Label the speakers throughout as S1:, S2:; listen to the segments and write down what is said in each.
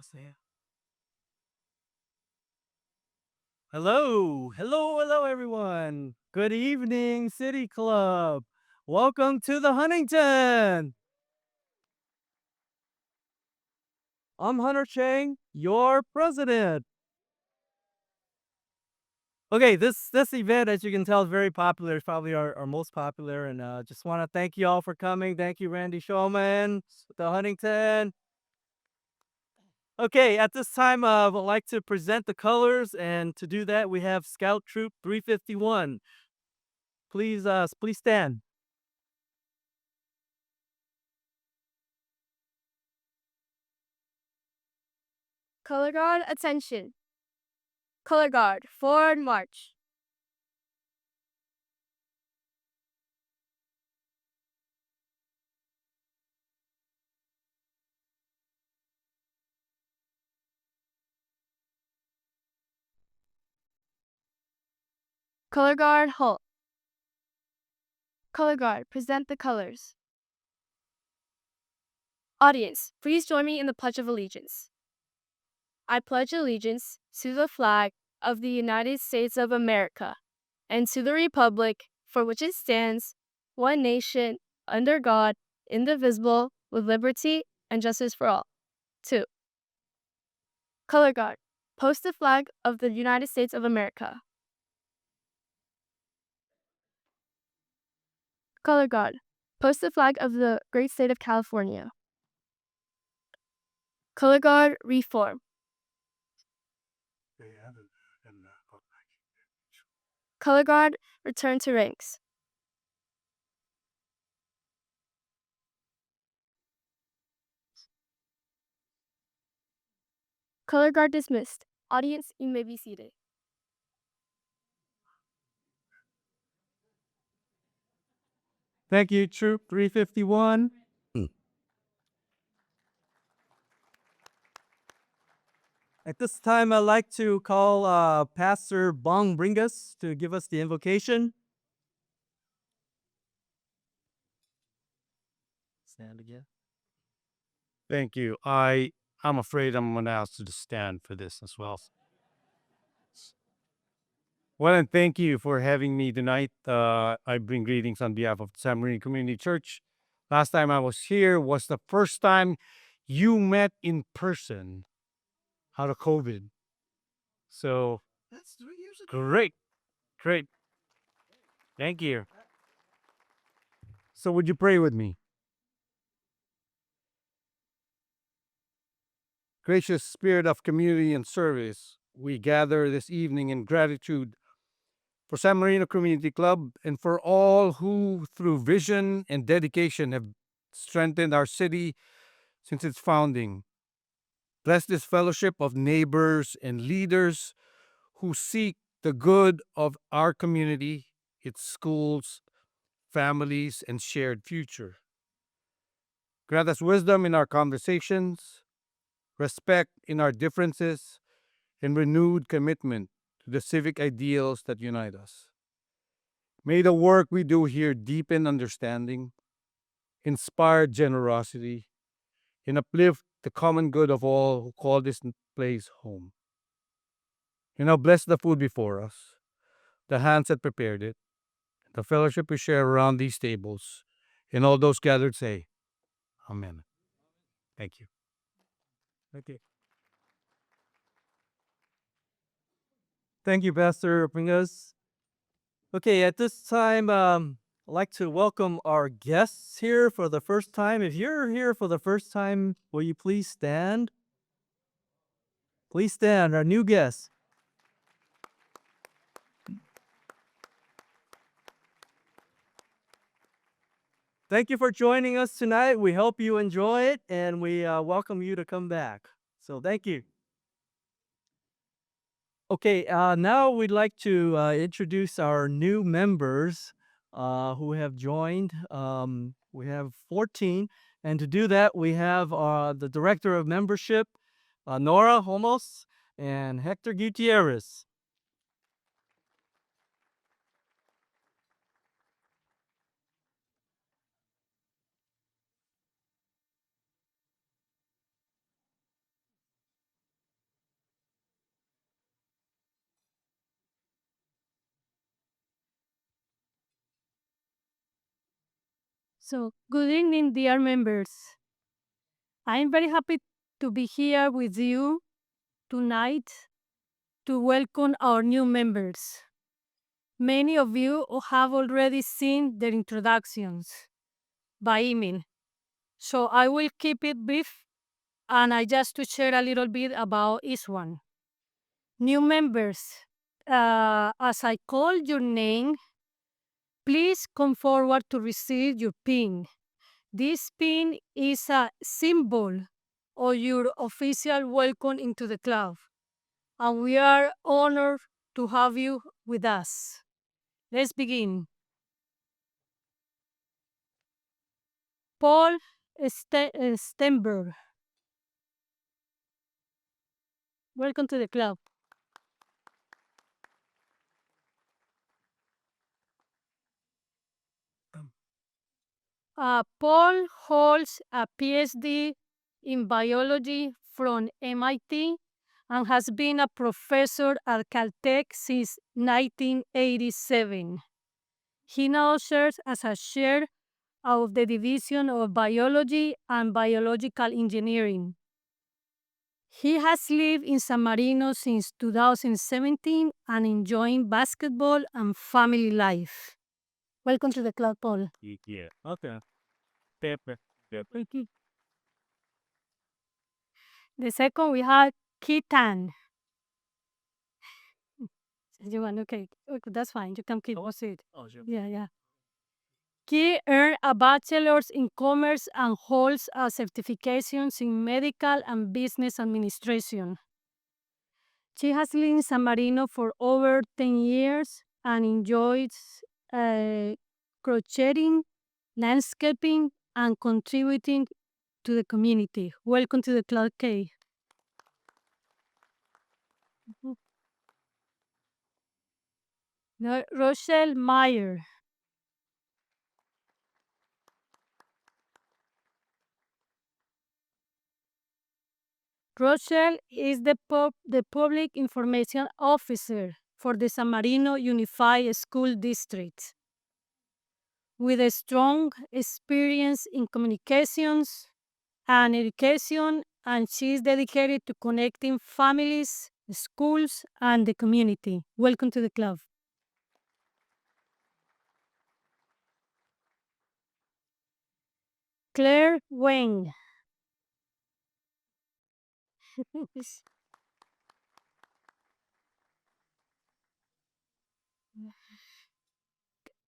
S1: 안녕하세요. Hello, everyone. Good evening, City Club. Welcome to the Huntington. I'm Hunter Chang, your president. Okay, this event, as you can tell, is very popular. It's probably our most popular, and just want to thank you all for coming. Thank you, Randy Shulman, the Huntington. Okay, at this time, I would like to present the colors, and to do that, we have Scout Troop 351. Please stand.
S2: Color guard, attention. Color guard, forward march. Color guard, halt. Color guard, present the colors. Audience, please join me in the Pledge of Allegiance. I pledge allegiance to the flag of the United States of America and to the republic for which it stands, one nation, under God, indivisible, with liberty and justice for all. 2. Color guard, post the flag of the United States of America. Color guard, post the flag of the great state of California. Color guard, reform. Color guard, return to ranks. Color guard dismissed. Audience, you may be seated.
S1: Thank you, Troop 351. At this time, I'd like to call Pastor Bong Bringus to give us the invocation. Stand again.
S3: Thank you. I'm afraid I'm going to ask you to stand for this as well. Well, and thank you for having me tonight. I bring greetings on behalf of San Marino Community Church. Last time I was here was the first time you met in person out of COVID. So
S1: That's 3 years ago.
S3: great, great. Thank you. So would you pray with me? Gracious Spirit of community and service, we gather this evening in gratitude for San Marino Community Club and for all who, through vision and dedication, have strengthened our city since its founding. Bless this fellowship of neighbors and leaders who seek the good of our community, its schools, families, and shared future. Grant us wisdom in our conversations, respect in our differences, and renewed commitment to the civic ideals that unite us. May the work we do here deepen understanding, inspire generosity, and uplift the common good of all who call this place home. And now bless the food before us, the hands that prepared it, the fellowship we share around these tables, and all those gathered say, Amen. Thank you.
S1: Okay. Thank you, Pastor Bringus. Okay, at this time, I'd like to welcome our guests here for the first time. If you're here for the first time, will you please stand? Please stand, our new guests. Thank you for joining us tonight. We hope you enjoy it, and we welcome you to come back. So thank you. Okay, now we'd like to introduce our new members who have joined. We have 14, and to do that, we have the Director of Membership, Nora Homos, and Hector Gutierrez.
S4: So, good evening, dear members. I'm very happy to be here with you tonight to welcome our new members. Many of you have already seen their introductions by email, so I will keep it brief and I just to share a little bit about each one. New members, as I call your name, please come forward to receive your PIN. This PIN is a symbol of your official welcome into the club, and we are honored to have you with us. Let's begin. Paul Stenberg. Welcome to the club. Paul holds a PhD in biology from MIT and has been a professor at Caltech since 1987. He now serves as a chair of the Division of Biology and Biological Engineering. He has lived in San Marino since 2017 and enjoying basketball and family life. Welcome to the club, Paul.
S5: Yeah. Okay. Pepper.
S4: Thank you. The second, we have Kitan. You want, okay, that's fine. You can keep proceed.
S5: Oh, sure.
S4: Yeah. He earned a bachelor's in commerce and holds a certifications in medical and business administration. She has lived in San Marino for over 10 years and enjoys crocheting, landscaping, and contributing to the community. Welcome to the Club K. Now, Rochelle Meyer. Rochelle is the public information officer for the San Marino Unified School District. With a strong experience in communications and education, and she is dedicated to connecting families, schools, and the community. Welcome to the club. Claire Wang.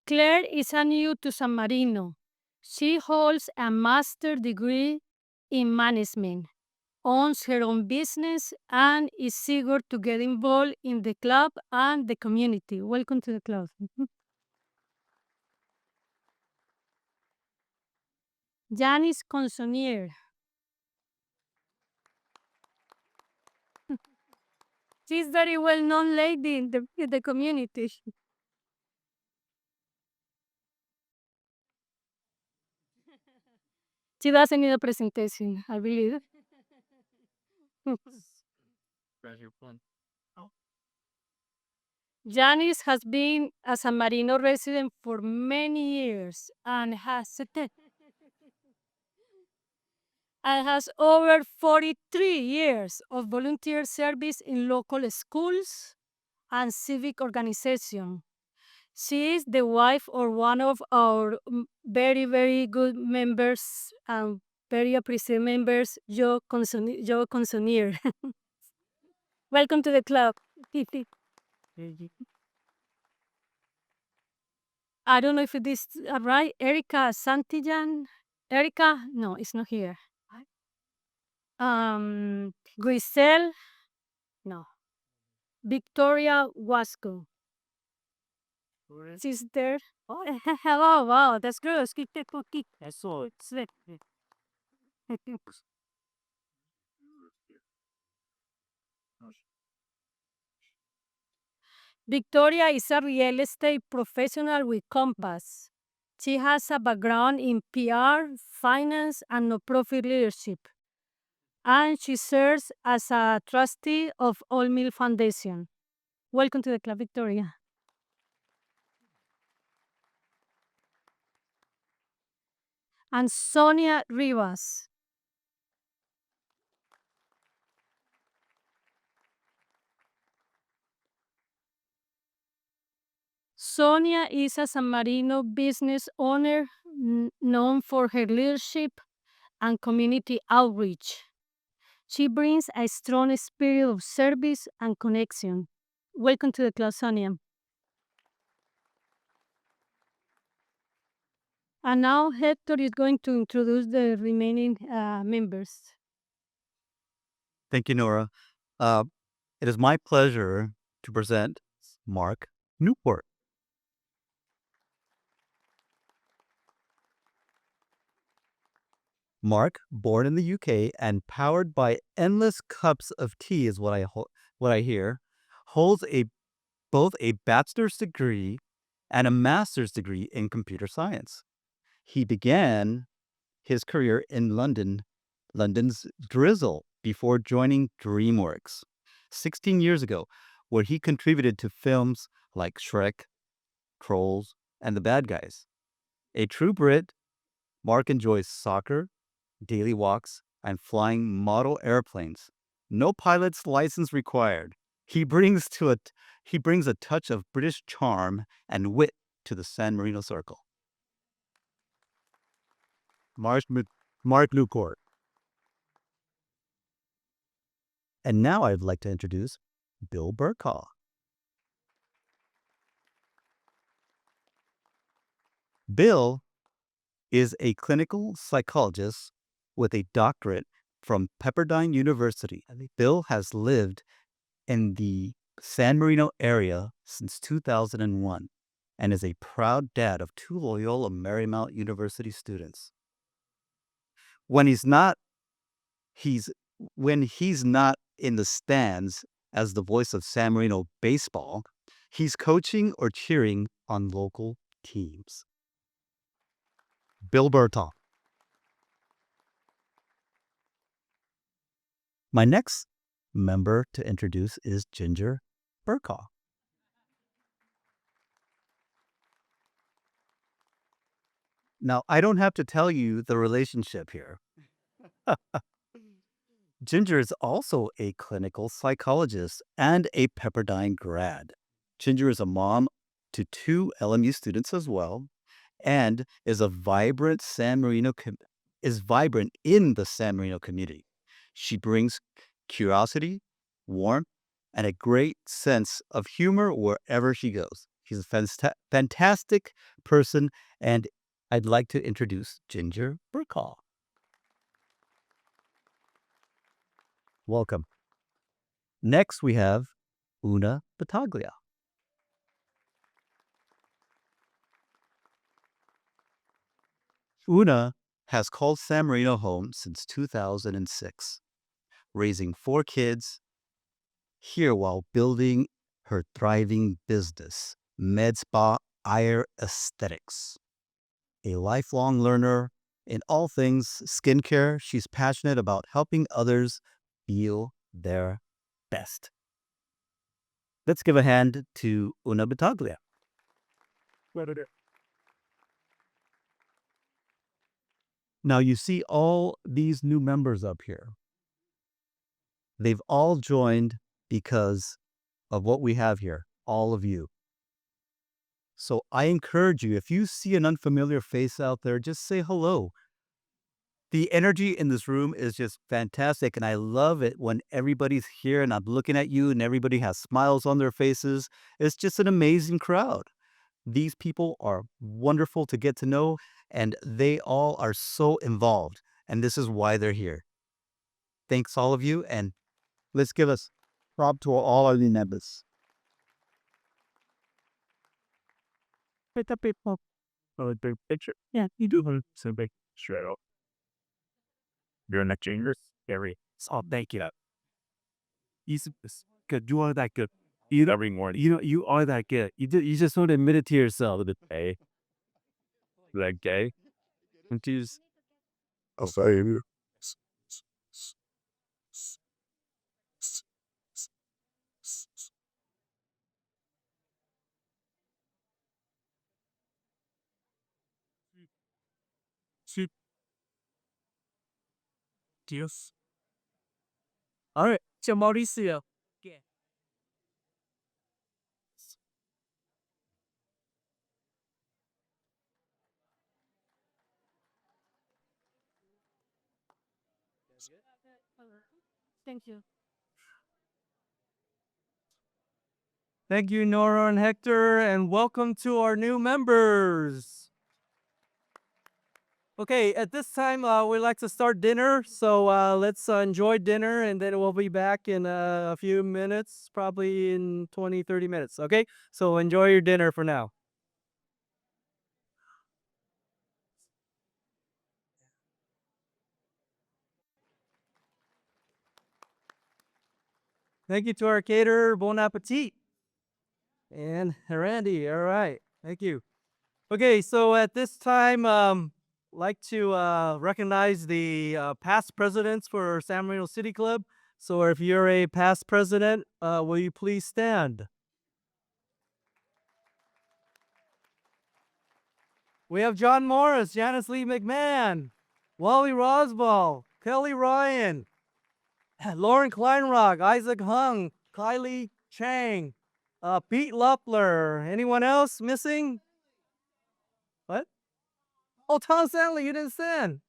S4: Claire is new to San Marino. She holds a master's degree in management, owns her own business, and is eager to get involved in the club and the community. Welcome to the club. Janice Consonier. She's very well-known lady in the community. She doesn't need a presentation, I believe. Janice has been a San Marino resident for many years and has over 43 years of volunteer service in local schools and civic organization. She is the wife of one of our very, very good members and very appreciated members, Joe Consonier. Welcome to the club. I don't know if it is right. Erica Santillan. Erica, no, it's not here. Grisel, no. Victoria Wasco. She's there. Oh, hello, wow, that's good.
S5: That's all.
S4: Victoria is a real estate professional with Compass. She has a background in PR, finance, and non-profit leadership. And she serves as a trustee of All Mill Foundation. Welcome to the club, Victoria. and Sonia Rivas. Sonia is a San Marino business owner known for her leadership and community outreach. She brings a strong spirit of service and connection. Welcome to the club, Sonia. And now Hector is going to introduce the remaining members.
S6: Thank you, Nora. It is my pleasure to present Mark Newport. Mark, born in the UK and powered by endless cups of tea, is what I hear, holds both a bachelor's degree and a master's degree in computer science. He began his career in London's Drizzle, before joining DreamWorks 16 years ago, where he contributed to films like Shrek, Trolls, and The Bad Guys. A true Brit, Mark enjoys soccer, daily walks, and flying model airplanes. No pilot's license required. He brings a touch of British charm and wit to the San Marino Circle. Mark Newport. And now I'd like to introduce Bill Burkaw. Bill is a clinical psychologist with a doctorate from Pepperdine University. Bill has lived in the San Marino area since 2001 and is a proud dad of 2 Loyola Marymount University students. When he's not in the stands as the voice of San Marino baseball, he's coaching or cheering on local teams. Bill Burton. My next member to introduce is Ginger Burkaw. Now, I don't have to tell you the relationship here. Ginger is also a clinical psychologist and a Pepperdine grad. Ginger is a mom to 2 LMU students as well, and is vibrant in the San Marino community. She brings curiosity, warmth, and a great sense of humor wherever she goes. She's a fantastic person, and I'd like to introduce Ginger Burkaw. Welcome. Next, we have Una Battaglia. Una has called San Marino home since 2006, raising 4 kids here while building her thriving business, Med Spa Air Aesthetics. A lifelong learner in all things skincare, she's passionate about helping others feel their best. Let's give a hand to Una Battaglia. Now you see all these new members up here. They've all joined because of what we have here, all of you. So I encourage you, if you see an unfamiliar face out there, just say hello. The energy in this room is just fantastic, and I love it when everybody's here and I'm looking at you and everybody has smiles on their faces. It's just an amazing crowd. These people are wonderful to get to know, and they all are so involved, and this is why they're here. Thanks all of you, and let's give us prop to all our new members.
S5: Put the people. Oh, the picture.
S4: Yeah.
S5: You do have some big straight up. You're not changers. Very. Oh, thank you. He's good. You are that good. You every morning. You are that good. You just don't admit it to yourself. That gay. That gay. And just.
S7: I'll say you.
S1: Dios. All right, to Mauricio.
S4: Thank you.
S1: Thank you, Nora and Hector, and welcome to our new members. Okay, at this time, we'd like to start dinner, so let's enjoy dinner, and then we'll be back in a few minutes, probably in 20, 30 minutes, okay? So enjoy your dinner for now. Thank you to our caterer, Bon Appetit. And Randy, all right, thank you. Okay, so at this time, like to recognize the past presidents for San Marino City Club. So if you're a past president, will you please stand? We have John Morris, Janice Lee McMahon, Wally Rosball, Kelly Ryan, Lauren Kleinrock, Isaac Hung, Kylie Chang, Pete Luppler. Anyone else missing? What? Oh, Tom Stanley, you didn't stand.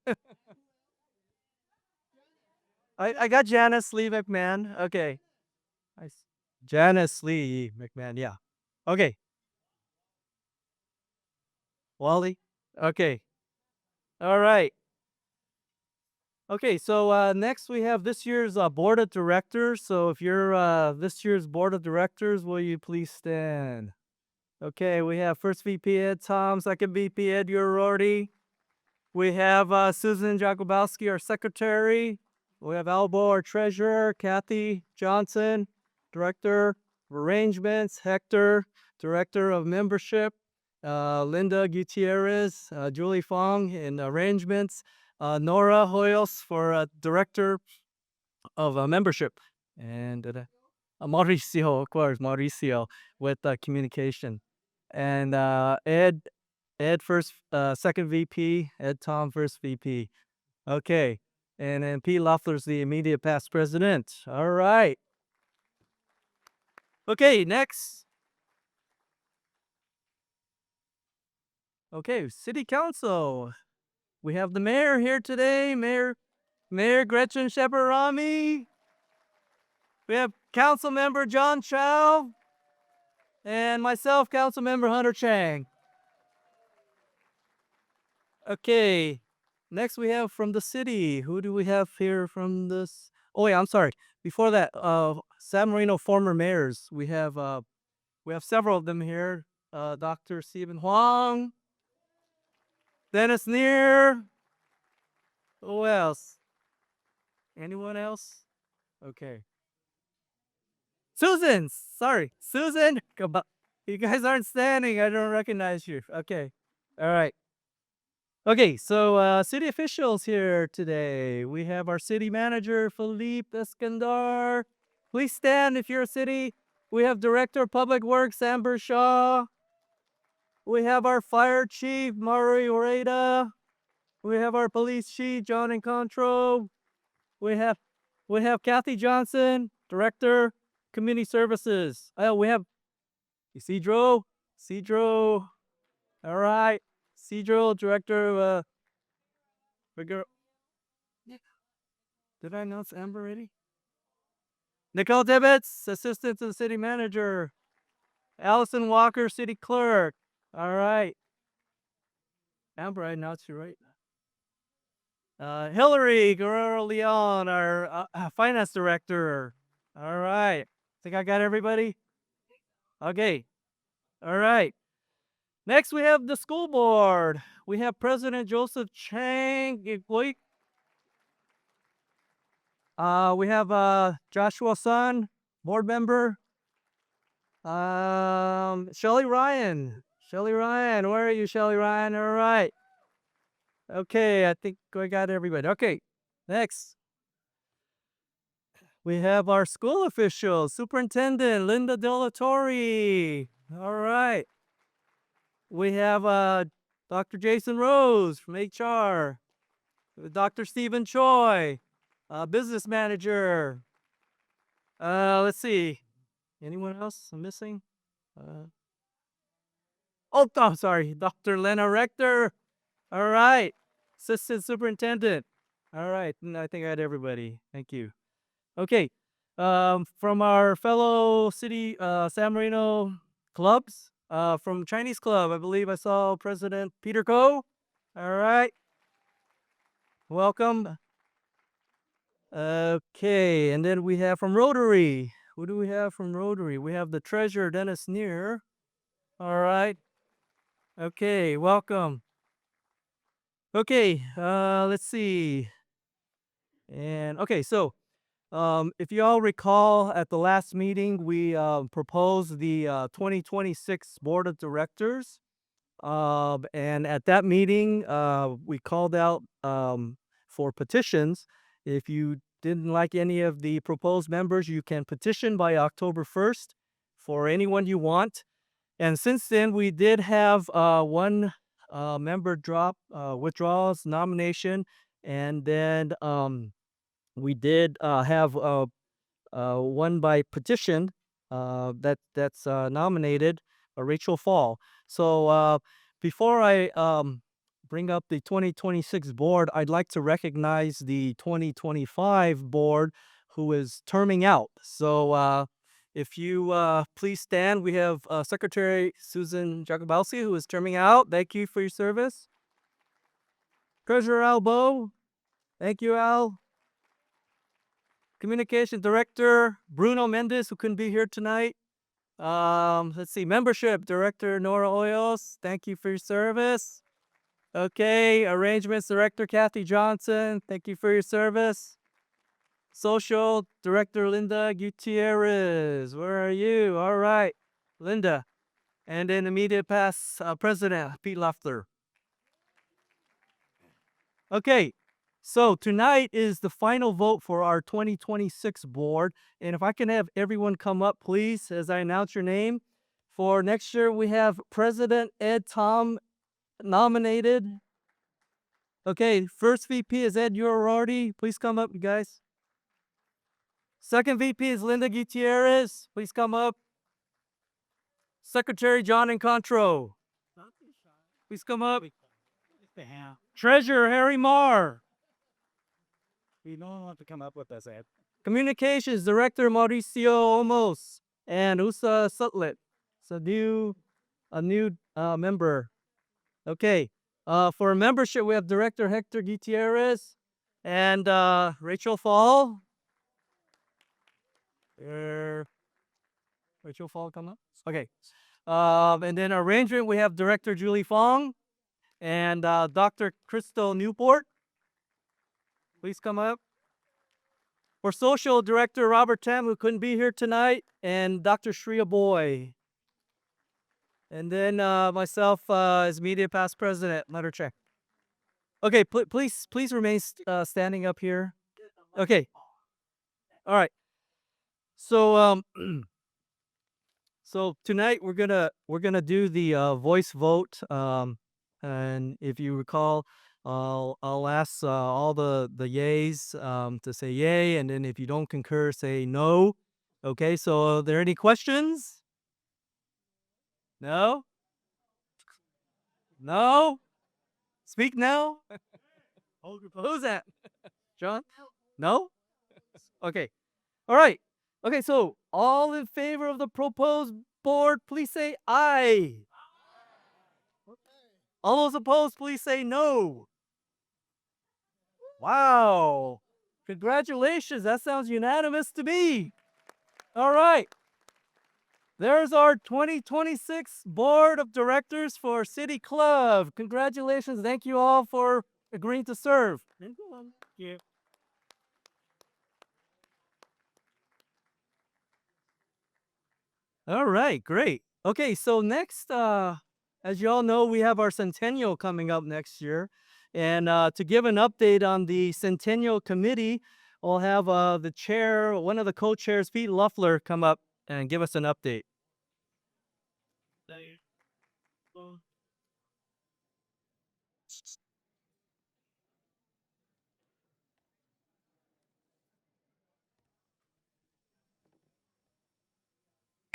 S1: I got Janice Lee McMahon. Okay. Janice Lee McMahon, yeah. Okay. Wally? Okay. All right. Okay, so next we have this year's board of directors. So if you're this year's board of directors, will you please stand? Okay, we have first VP Ed Tom, second VP Ed Urorti. We have Susan Jakubowski, our secretary. We have Albo, our treasurer. Kathy Johnson, director of arrangements. Hector, director of membership. Linda Gutierrez, Julie Fong in arrangements. Nora Hoyos for director of membership. And Mauricio, of course, Mauricio with communication. And Ed first, second VP, Ed Tom first VP. Okay. And then Pete Loeffler's the immediate past president. All right. Okay, next. Okay, City Council. We have the mayor here today, Mayor Gretchen Shepherd-Rami. We have council member John Chow. And myself, council member Hunter Chang. Okay, next we have from the city. Who do we have here from this? Oh, wait, I'm sorry. Before that, San Marino former mayors. We have several of them here. Dr. Stephen Huang, Dennis Neer. Who else? Anyone else? Okay. Susan, sorry, Susan. Come on. You guys aren't standing. I don't recognize you. Okay. All right. Okay, so city officials here today. We have our city manager, Philippe Escandar. Please stand if you're a city. We have Director of Public Works, Amber Shaw. We have our fire chief, Mari Oreda. We have our police chief, John Encontro. We have Kathy Johnson, Director, Community Services. We have Cedro. All right. Cedro, Director of Did I announce Amber already? Nicole Tibbetts, Assistant to the City Manager. Allison Walker, City Clerk. All right. Amber, I announced you right. Hillary Guerrero Leon, our Finance Director. All right. Think I got everybody? Okay. All right. Next, we have the school board. We have President Joseph Chang. We have Joshua Sun, board member. Shelly Ryan. Shelly Ryan, where are you, Shelly Ryan? All right. Okay, I think we got everybody. Okay, next. We have our school officials, Superintendent Linda Delatorre. All right. We have Dr. Jason Rose from HR. Dr. Stephen Choi. Business manager. Let's see. Anyone else I'm missing? Uh, sorry, Dr. Lena Rector. All right. Assistant superintendent. All right. I think I had everybody. Thank you. Okay. From our fellow city San Marino clubs, from Chinese club, I believe I saw President Peter Ko. All right. Welcome. Okay, and then we have from Rotary. Who do we have from Rotary? We have the treasurer, Dennis Neer. All right. Okay, welcome. Okay, let's see. And okay, so if you all recall, at the last meeting, we proposed the 2026 board of directors. And at that meeting, we called out for petitions. If you didn't like any of the proposed members, you can petition by October 1st for anyone you want. And since then, we did have one member withdraws nomination, and then we did have one by petition that's nominated, Rachel Fall. So before I bring up the 2026 board, I'd like to recognize the 2025 board who is terming out. So if you please stand, we have Secretary Susan Jacobowski, who is terming out. Thank you for your service. Treasurer Al Bo, thank you, Al. Communication Director Bruno Mendez, who couldn't be here tonight. Let's see, Membership Director Nora Oyos, thank you for your service. Okay, Arrangements Director Kathy Johnson, thank you for your service. Social Director Linda Gutierrez, where are you? All right, Linda. And then immediate past President Pete Loeffler. Okay, so tonight is the final vote for our 2026 board. And if I can have everyone come up, please, as I announce your name. For next year, we have President Ed Tom nominated. Okay, first VP is Ed Urardi. Please come up, you guys. Second VP is Linda Gutierrez. Please come up. Secretary John Encontro. Please come up. Treasurer Harry Marr.
S6: We don't want to come up with this, Ed.
S1: Communications Director Mauricio Olmos and Usa Sutlet. It's a new member. Okay. For membership, we have Director Hector Gutierrez and Rachel Fall. Rachel Fall, come up. Okay. And then arrangement, we have Director Julie Fong and Dr. Crystal Newport. Please come up. For social director Robert Tam, who couldn't be here tonight, and Dr. Shreya Boy. And then myself as media past president, letter check. Okay, please remain standing up here. Okay. All right. So so tonight we're gonna do the voice vote. And if you recall, I'll ask all the yays to say yay, and then if you don't concur, say no. Okay, so are there any questions? No? No? Speak now? Who's that? John? No? Okay. All right. Okay, so all in favor of the proposed board, please say aye. All those opposed, please say no. Wow. Congratulations. That sounds unanimous to me. All right. There's our 2026 Board of Directors for City Club. Congratulations. Thank you all for agreeing to serve. Thank you. All right, great. Okay, so next, as you all know, we have our centennial coming up next year. And to give an update on the centennial committee, we'll have the chair, one of the co-chairs, Pete Loeffler, come up and give us an update.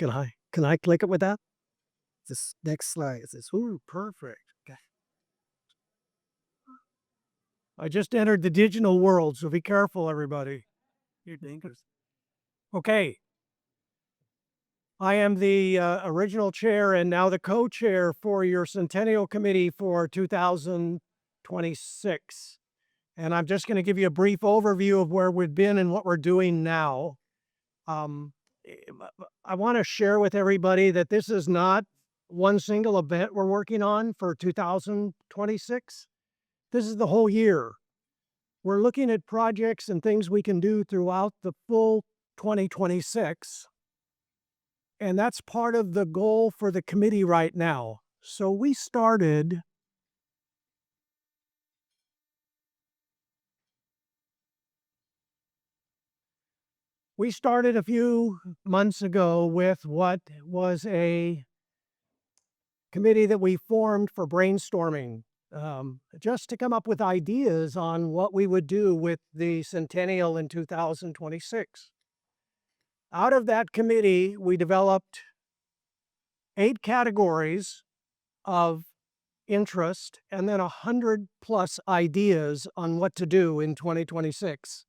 S8: Can I click it with that? This next slide is this. Ooh, perfect. Okay. I just entered the digital world, so be careful, everybody. You're dangerous. Okay. I am the original chair and now the co-chair for your Centennial Committee for 2026. And I'm just going to give you a brief overview of where we've been and what we're doing now. I want to share with everybody that this is not one single event we're working on for 2026. This is the whole year. We're looking at projects and things we can do throughout the full 2026. And that's part of the goal for the committee right now. So we started a few months ago with what was a committee that we formed for brainstorming, just to come up with ideas on what we would do with the centennial in 2026. Out of that committee, we developed 8 categories of interest and then 100+ ideas on what to do in 2026.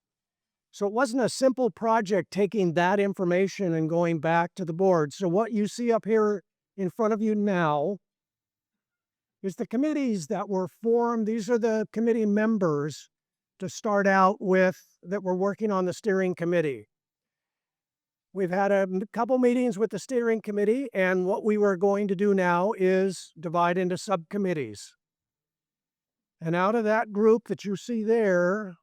S8: So it wasn't a simple project taking that information and going back to the board. So what you see up here in front of you now is the committees that were formed. These are the committee members to start out with that were working on the steering committee. We've had a couple meetings with the steering committee, and what we were going to do now is divide into subcommittees. And out of that group that you see there,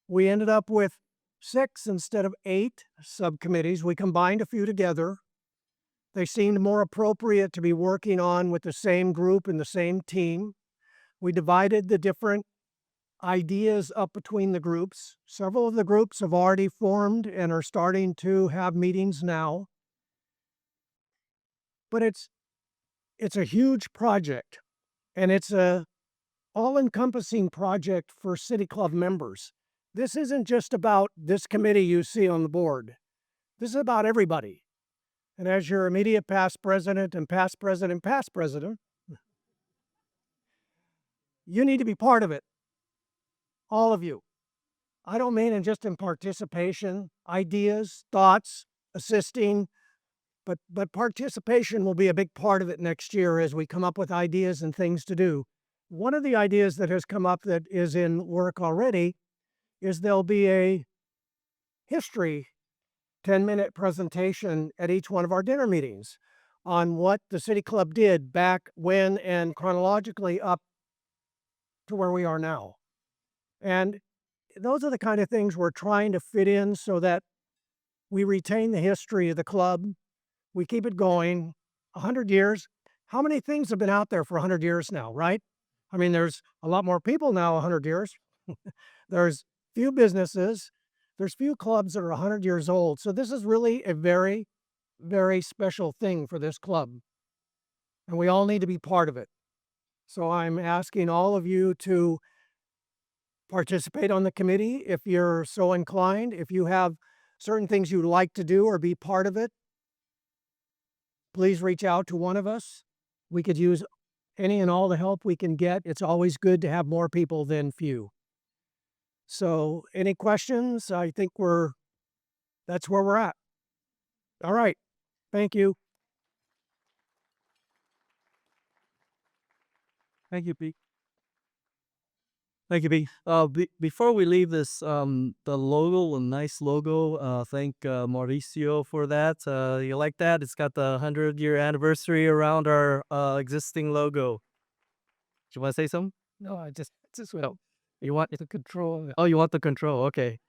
S8: we ended up with 6 instead of 8 subcommittees. We combined a few together. They seemed more appropriate to be working on with the same group and the same team. We divided the different ideas up between the groups. Several of the groups have already formed and are starting to have meetings now. But it's a huge project, and it's a all-encompassing project for City Club members. This isn't just about this committee you see on the board. This is about everybody. And as your immediate past president and past president, you need to be part of it. All of you. I don't mean just in participation, ideas, thoughts, assisting, but participation will be a big part of it next year as we come up with ideas and things to do. One of the ideas that has come up that is in work already is there'll be a history 10-minute presentation at each one of our dinner meetings on what the City Club did back when and chronologically up to where we are now. And those are the kind of things we're trying to fit in so that we retain the history of the club. We keep it going. 100 years. How many things have been out there for 100 years now, right? I mean, there's a lot more people now 100 years. There's few businesses. There's few clubs that are 100 years old. So this is really a very, very special thing for this club. And we all need to be part of it. So I'm asking all of you to participate on the committee if you're so inclined. If you have certain things you'd like to do or be part of it, please reach out to one of us. We could use any and all the help we can get. It's always good to have more people than few. So any questions? I think that's where we're at. All right. Thank you.
S1: Thank you, Pete. Thank you, Pete. Before we leave this, the logo, a nice logo. Thank Mauricio for that. You like that? It's got the 100-year anniversary around our existing logo. Do you want to say something?
S8: No, I just well, you want the control.
S1: Oh, you want the control? Okay.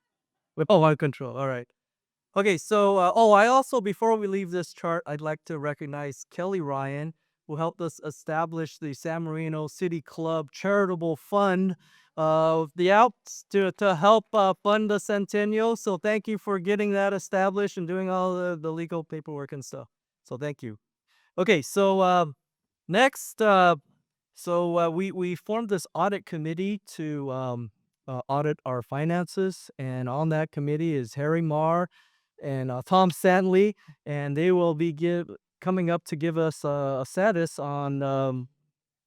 S1: Oh, want control. All right. Okay, so I also, before we leave this chart, I'd like to recognize Kelly Ryan, who helped us establish the San Marino City Club charitable fund, the Alps to help fund the centennial. So thank you for getting that established and doing all the legal paperwork and stuff. So thank you. Okay, so next, we formed this audit committee to audit our finances. And on that committee is Harry Marr and Tom Stanley, and they will be coming up to give us a status on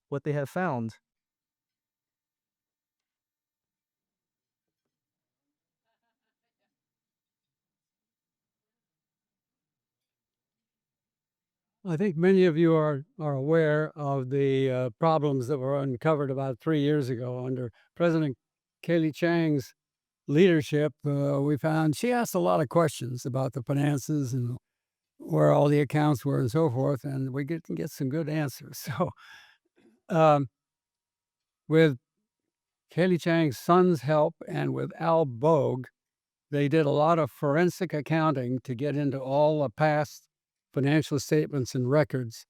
S1: what they have found.
S9: I think many of you are aware of the problems that were uncovered about 3 years ago under President Kaylee Chang's leadership. We found she asked a lot of questions about the finances and where all the accounts were and so forth, and we can get some good answers. So, um, with Kaylee Chang's son's help and with Al Bogue, they did a lot of forensic accounting to get into all the past financial statements and records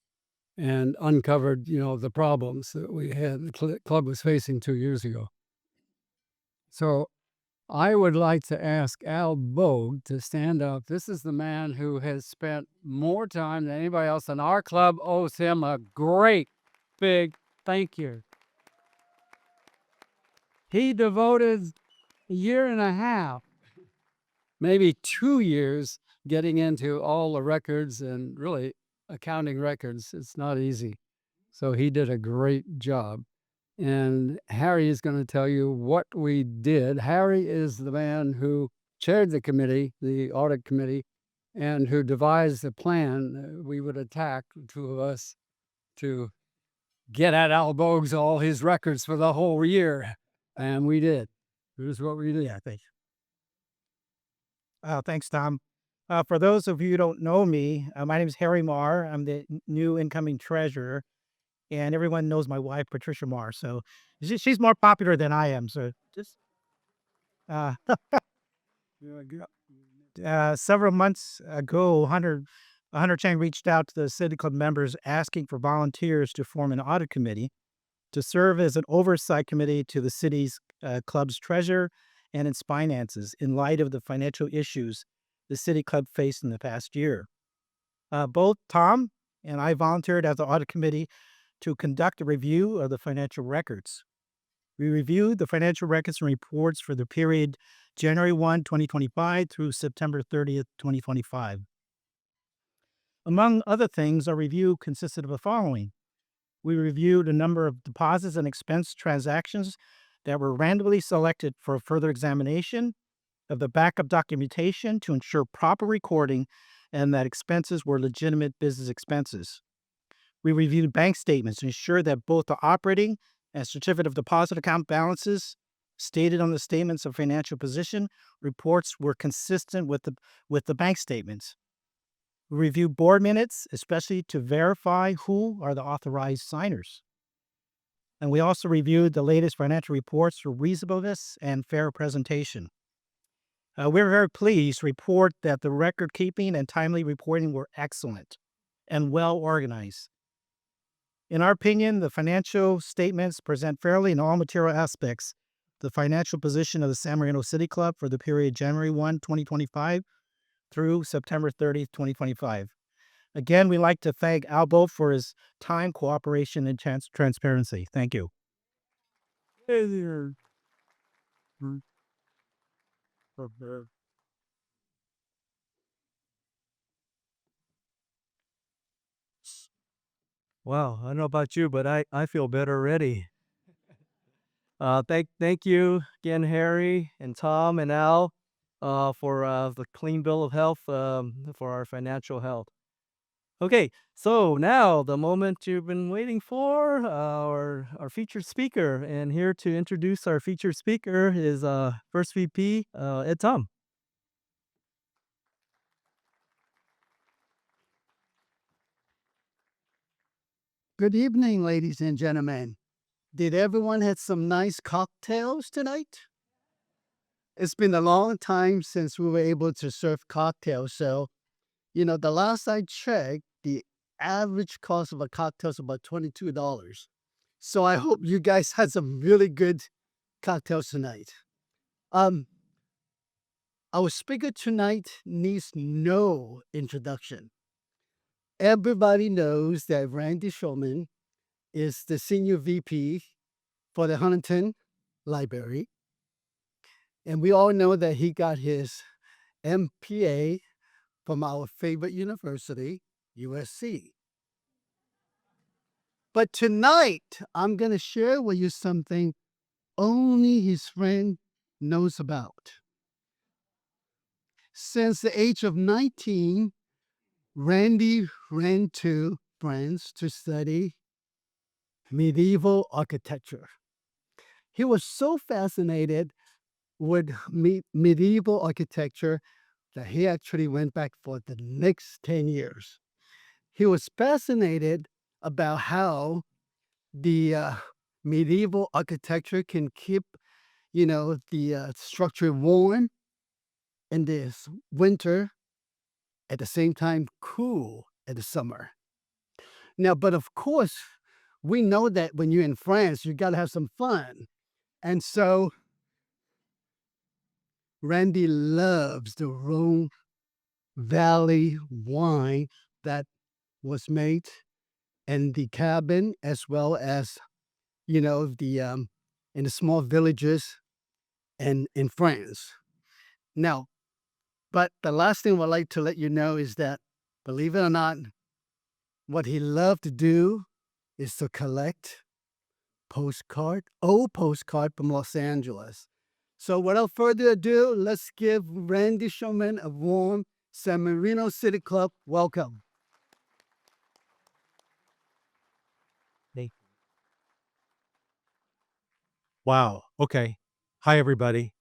S9: and uncovered, the problems that we had the club was facing 2 years ago. So I would like to ask Al Bogue to stand up. This is the man who has spent more time than anybody else, and our club owes him a great big thank you. He devoted a year and a half, maybe 2 years, getting into all the records and really accounting records. It's not easy. So he did a great job. And Harry is going to tell you what we did. Harry is the man who chaired the committee, the audit committee, and who devised the plan we would attack, the two of us, to get at Al Bogues all his records for the whole year. And we did. Here's what we did.
S8: Yeah, thanks. Thanks, Tom. For those of you who don't know me, my name is Harry Marr. I'm the new incoming treasurer, and everyone knows my wife, Patricia Marr. So she's more popular than I am. So just several months ago, Hunter Chang reached out to the City Club members asking for volunteers to form an audit committee to serve as an oversight committee to the city's club's treasurer and its finances in light of the financial issues the City Club faced in the past year. Both Tom and I volunteered as the audit committee to conduct a review of the financial records. We reviewed the financial records and reports for the period January 1, 2025 through September 30th, 2025. Among other things, our review consisted of the following. We reviewed a number of deposits and expense transactions that were randomly selected for further examination of the backup documentation to ensure proper recording and that expenses were legitimate business expenses. We reviewed bank statements to ensure that both the operating and certificate of deposit account balances stated on the statements of financial position reports were consistent with the bank statements. We reviewed board minutes, especially to verify who are the authorized signers. And we also reviewed the latest financial reports for reasonableness and fair presentation. We're very pleased to report that the record keeping and timely reporting were excellent and well organized. In our opinion, the financial statements present fairly in all material aspects the financial position of the San Marino City Club for the period January 1, 2025 through September 30th, 2025. Again, we'd like to thank Albo for his time, cooperation, and transparency. Thank you.
S9: Hey there.
S1: Wow, I don't know about you, but I feel better already. Thank you again, Harry and Tom and Al, for the clean bill of health for our financial health. Okay, so now the moment you've been waiting for, our featured speaker, and here to introduce our featured speaker is First VP Ed Tom.
S10: Good evening, ladies and gentlemen. Did everyone have some nice cocktails tonight? It's been a long time since we were able to serve cocktails. So, the last I checked, the average cost of a cocktail is about $22. So I hope you guys had some really good cocktails tonight. Our speaker tonight needs no introduction. Everybody knows that Randy Shulman is the senior VP for the Huntington Library. And we all know that he got his MPA from our favorite university, USC. But tonight, I'm going to share with you something only his friend knows about. Since the age of 19, Randy ran to France to study medieval architecture. He was so fascinated with medieval architecture that he actually went back for the next 10 years. He was fascinated about how the medieval architecture can keep, the structure warm in the winter, at the same time cool in the summer. Now, but of course, we know that when you're in France, you got to have some fun. And so Randy loves the Rhone Valley wine that was made in the cabin, as well as, the in the small villages and in France. Now, but the last thing I'd like to let you know is that, believe it or not, what he loved to do is to collect old postcard from Los Angeles. So without further ado, let's give Randy Shulman a warm San Marino City Club welcome.
S11: Wow. Okay. Hi, everybody.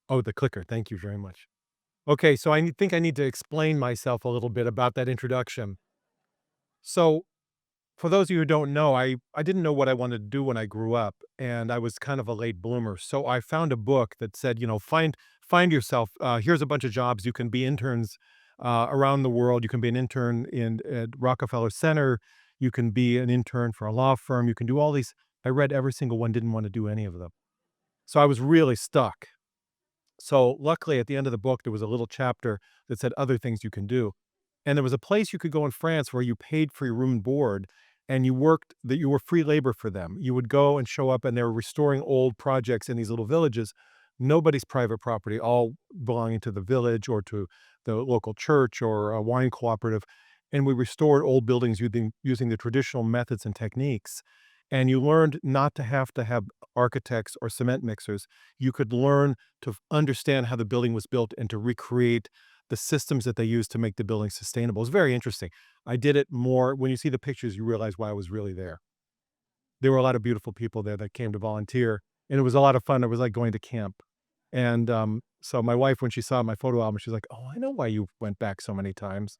S11: Oh, the clicker. Thank you very much. Okay, so think I need to explain myself a little bit about that introduction. So, for those of you who don't know, I didn't know what I wanted to do when I grew up, and I was kind of a late bloomer. So I found a book that said, find yourself. Here's a bunch of jobs. You can be interns around the world. You can be an intern at Rockefeller Center. You can be an intern for a law firm. You can do all these. I read every single one. Didn't want to do any of them. So I was really stuck. So luckily, at the end of the book, there was a little chapter that said other things you can do. And there was a place you could go in France where you paid for your room and board and you worked, that you were free labor for them. You would go and show up and they were restoring old projects in these little villages, nobody's private property, all belonging to the village or to the local church or a wine cooperative. And we restored old buildings using the traditional methods and techniques. And you learned not to have architects or cement mixers. You could learn to understand how the building was built and to recreate the systems that they used to make the building sustainable. It's very interesting. I did it more. When you see the pictures, you realize why I was really there. There were a lot of beautiful people there that came to volunteer, and it was a lot of fun. It was like going to camp. And so my wife, when she saw my photo album, she's like, "Oh, I know why you went back so many times."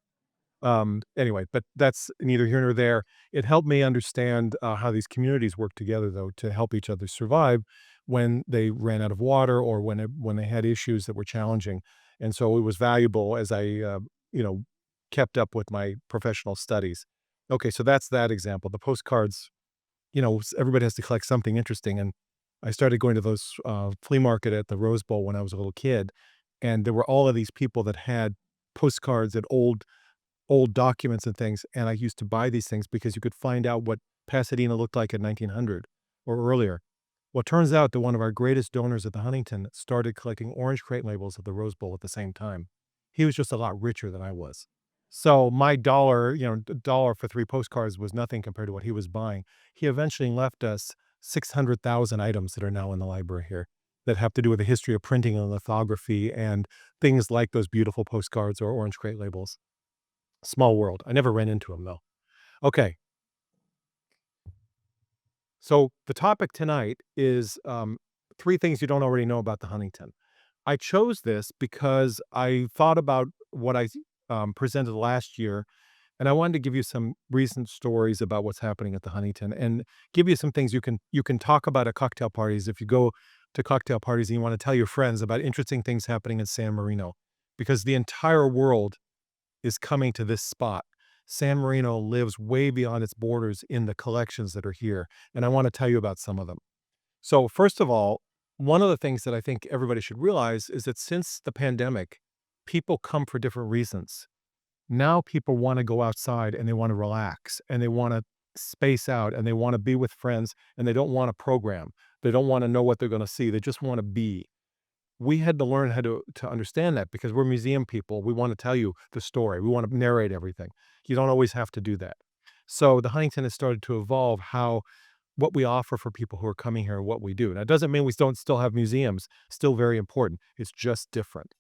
S11: Anyway, but that's neither here nor there. It helped me understand how these communities work together, though, to help each other survive when they ran out of water or when they had issues that were challenging. And so it was valuable as I, kept up with my professional studies. Okay, so that's that example. The postcards, everybody has to collect something interesting. And I started going to those flea market at the Rose Bowl when I was a little kid. And there were all of these people that had postcards and old documents and things, and I used to buy these things because you could find out what Pasadena looked like in 1900 or earlier. Well, it turns out that one of our greatest donors at the Huntington started collecting orange crate labels at the Rose Bowl at the same time. He was just a lot richer than I was. So my dollar, dollar for 3 postcards was nothing compared to what he was buying. He eventually left us 600,000 items that are now in the library here that have to do with the history of printing and lithography and things like those beautiful postcards or orange crate labels. Small world. I never ran into him, though. Okay. So the topic tonight is 3 things you don't already know about the Huntington. I chose this because I thought about what I presented last year, and I wanted to give you some recent stories about what's happening at the Huntington and give you some things you can talk about at cocktail parties if you go to cocktail parties and you want to tell your friends about interesting things happening in San Marino, because the entire world is coming to this spot. San Marino lives way beyond its borders in the collections that are here, and I want to tell you about some of them. So first of all, one of the things that I think everybody should realize is that since the pandemic, people come for different reasons. Now people want to go outside and they want to relax and they want to space out and they want to be with friends and they don't want a program. They don't want to know what they're going to see. They just want to be. We had to learn how to understand that because we're museum people. We want to tell you the story. We want to narrate everything. You don't always have to do that. So the Huntington has started to evolve what we offer for people who are coming here and what we do. Now, it doesn't mean we don't still have museums. Still very important. It's just different.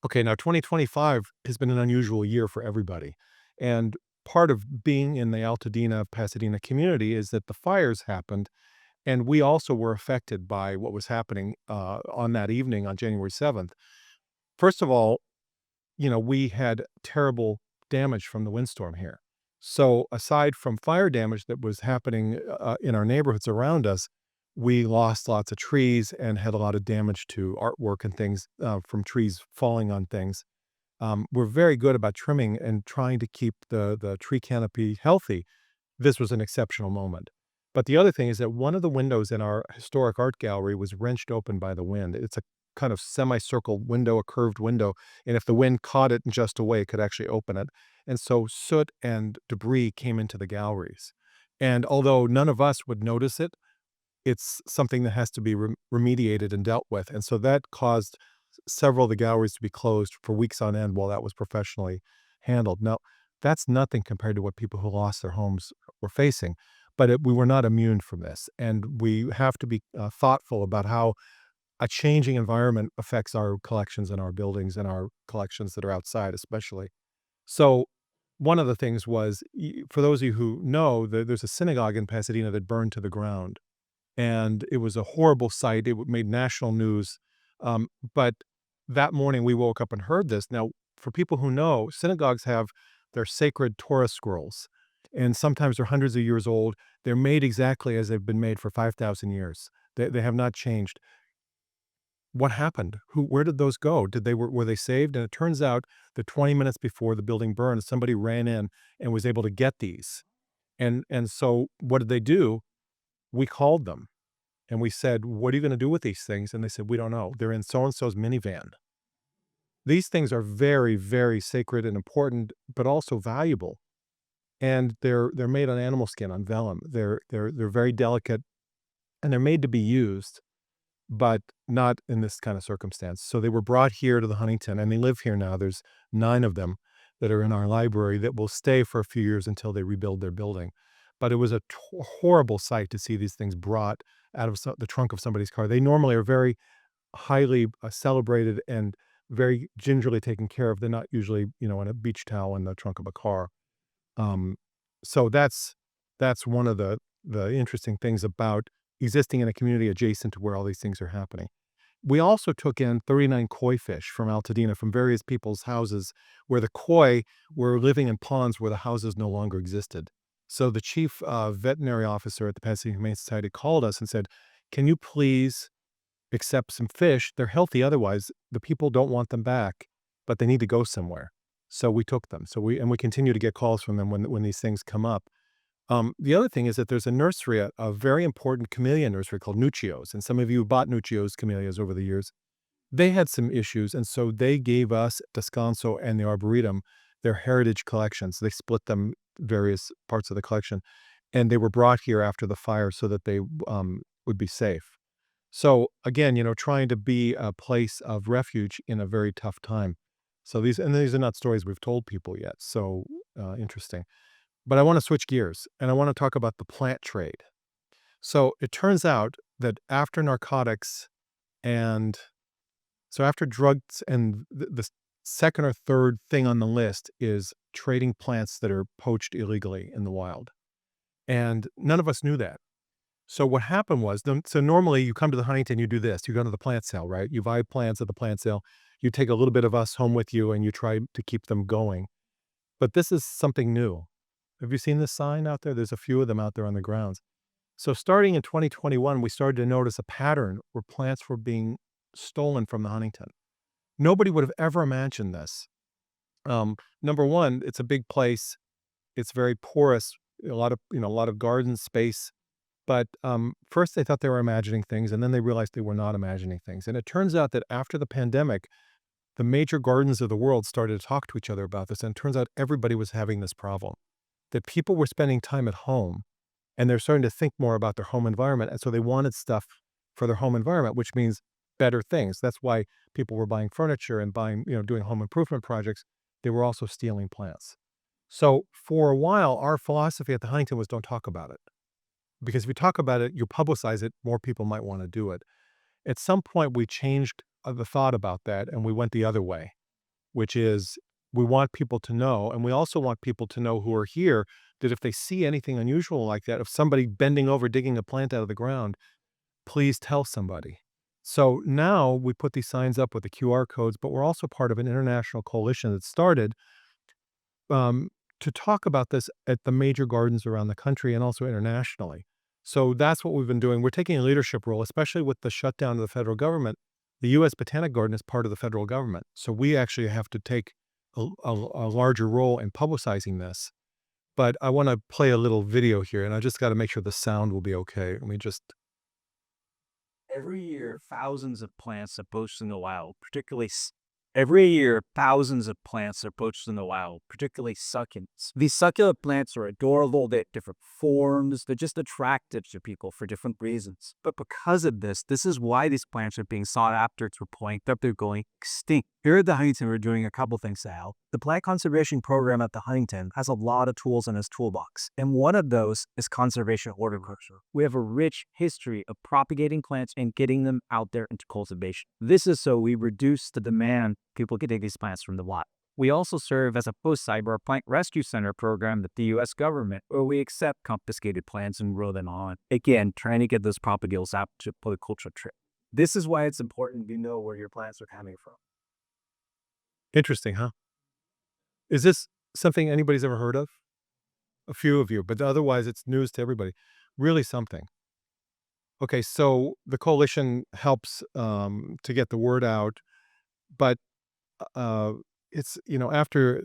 S11: Okay, now 2025 has been an unusual year for everybody. And part of being in the Altadena, Pasadena community is that the fires happened, and we also were affected by what was happening on that evening on January 7th. First of all, we had terrible damage from the windstorm here. So aside from fire damage that was happening in our neighborhoods around us, we lost lots of trees and had a lot of damage to artwork and things from trees falling on things. We're very good about trimming and trying to keep the tree canopy healthy. This was an exceptional moment. But the other thing is that one of the windows in our historic art gallery was wrenched open by the wind. It's a kind of semicircle window, a curved window, and if the wind caught it in just a way, it could actually open it. And so soot and debris came into the galleries. And although none of us would notice it, it's something that has to be remediated and dealt with. And so that caused several of the galleries to be closed for weeks on end while that was professionally handled. Now, that's nothing compared to what people who lost their homes were facing. But we were not immune from this. And we have to be thoughtful about how a changing environment affects our collections and our buildings and our collections that are outside, especially. So one of the things was, for those of you who know, there's a synagogue in Pasadena that burned to the ground. And it was a horrible sight. It made national news. But that morning we woke up and heard this. Now, for people who know, synagogues have their sacred Torah scrolls. And sometimes they're hundreds of years old. They're made exactly as they've been made for 5,000 years. They have not changed. What happened? Where did those go? Were they saved? And it turns out that 20 minutes before the building burned, somebody ran in and was able to get these. And so what did they do? We called them and we said, "What are you going to do with these things?" And they said, "We don't know. They're in so-and-so's minivan." These things are very, very sacred and important, but also valuable. And they're made on animal skin, on vellum. They're very delicate, and they're made to be used, but not in this kind of circumstance. So they were brought here to the Huntington, and they live here now. There's 9 of them that are in our library that will stay for a few years until they rebuild their building. But it was a horrible sight to see these things brought out of the trunk of somebody's car. They normally are very highly celebrated and very gingerly taken care of. They're not usually, in a beach towel in the trunk of a car. So that's one of the interesting things about existing in a community adjacent to where all these things are happening. We also took in 39 koi fish from Altadena, from various people's houses, where the koi were living in ponds where the houses no longer existed. So the chief veterinary officer at the Pasadena Humane Society called us and said, "Can you please accept some fish? They're healthy otherwise. The people don't want them back, but they need to go somewhere." So we took them. So we continue to get calls from them when these things come up. The other thing is that there's a nursery, a very important camellia nursery called Nuccio's, and some of you bought Nuccio's camellias over the years. They had some issues, and so they gave us, Descanso and the Arboretum, their heritage collections. They split them various parts of the collection, and they were brought here after the fire so that they would be safe. So again, trying to be a place of refuge in a very tough time. So these are not stories we've told people yet. So interesting. But I want to switch gears and I want to talk about the plant trade. So it turns out that after narcotics and after drugs, and the second or third thing on the list is trading plants that are poached illegally in the wild. And none of us knew that. So what happened was, so normally you come to the Huntington, you do this, you go to the plant sale, right? You buy plants at the plant sale, you take a little bit of us home with you and you try to keep them going. But this is something new. Have you seen this sign out there? There's a few of them out there on the grounds. So starting in 2021, we started to notice a pattern where plants were being stolen from the Huntington. Nobody would have ever imagined this. Number one, it's a big place. It's very porous, a lot of garden space. But first they thought they were imagining things, and then they realized they were not imagining things. And it turns out that after the pandemic, the major gardens of the world started to talk to each other about this. And it turns out everybody was having this problem, that people were spending time at home and they're starting to think more about their home environment. And so they wanted stuff for their home environment, which means better things. That's why people were buying furniture and buying, doing home improvement projects. They were also stealing plants. So for a while, our philosophy at the Huntington was don't talk about it. Because if you talk about it, you publicize it, more people might want to do it. At some point, we changed the thought about that and we went the other way, which is we want people to know, and we also want people to know who are here, that if they see anything unusual like that, if somebody bending over digging a plant out of the ground, please tell somebody. So now we put these signs up with the QR codes, but we're also part of an international coalition that started to talk about this at the major gardens around the country and also internationally. So that's what we've been doing. We're taking a leadership role, especially with the shutdown of the federal government. The U.S. Botanic Garden is part of the federal government. So we actually have to take a larger role in publicizing this. But I want to play a little video here, and I just got to make sure the sound will be okay. Let me just.
S5: Every year, thousands of plants are poached in the wild, particularly every year, thousands of plants are poached in the wild, particularly succulents. These succulent plants are adorable. They have different forms. They're just attractive to people for different reasons. But because of this is why these plants are being sought after to a point that they're going extinct. Here at the Huntington, we're doing a couple things to help. The plant conservation program at the Huntington has a lot of tools in its toolbox, and one of those is conservation horticulture. We have a rich history of propagating plants and getting them out there into cultivation. This is so we reduce the demand people getting these plants from the wild. We also serve as a host site for a plant rescue center program with the U.S. government, where we accept confiscated plants and grow them on. Again, trying to get those propagules out to polyculture trade. This is why it's important to know where your plants are coming from.
S11: Interesting, huh? Is this something anybody's ever heard of? A few of you, but otherwise it's news to everybody. Really something. Okay, so the coalition helps to get the word out, but it's, after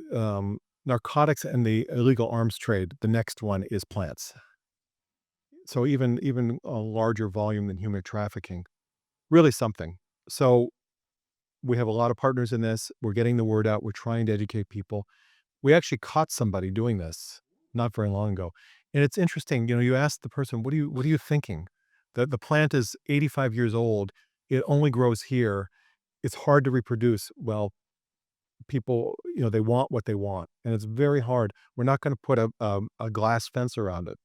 S11: narcotics and the illegal arms trade, the next one is plants. So even a larger volume than human trafficking. Really something. So we have a lot of partners in this. We're getting the word out. We're trying to educate people. We actually caught somebody doing this not very long ago. And it's interesting, you ask the person, what are you thinking? The plant is 85 years old. It only grows here. It's hard to reproduce. Well, people, they want what they want, and it's very hard. We're not going to put a glass fence around it.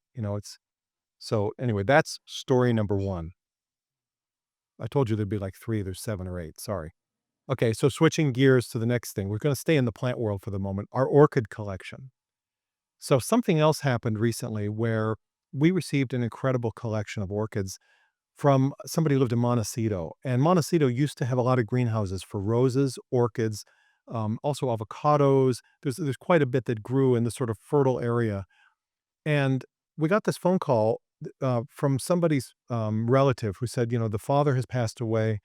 S11: So anyway, that's story number one. I told you there'd be like 3, there's 7 or 8, sorry. Okay, so switching gears to the next thing. We're going to stay in the plant world for the moment, our orchid collection. So something else happened recently where we received an incredible collection of orchids from somebody who lived in Montecito. And Montecito used to have a lot of greenhouses for roses, orchids, also avocados. There's quite a bit that grew in this sort of fertile area. And we got this phone call from somebody's relative who said, the father has passed away.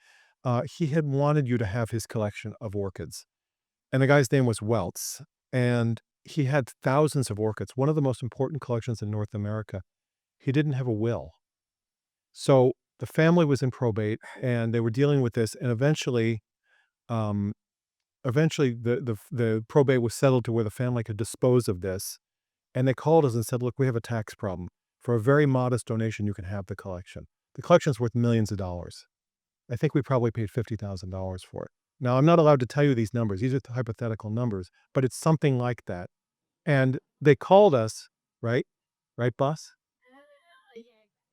S11: He had wanted you to have his collection of orchids. And the guy's name was Welts. And he had thousands of orchids, one of the most important collections in North America. He didn't have a will. So the family was in probate and they were dealing with this. And eventually the probate was settled to where the family could dispose of this. And they called us and said, look, we have a tax problem. For a very modest donation, you can have the collection. The collection's worth millions of dollars. I think we probably paid $50,000 for it. Now, I'm not allowed to tell you these numbers. These are hypothetical numbers, but it's something like that. And they called us, right? Right, boss?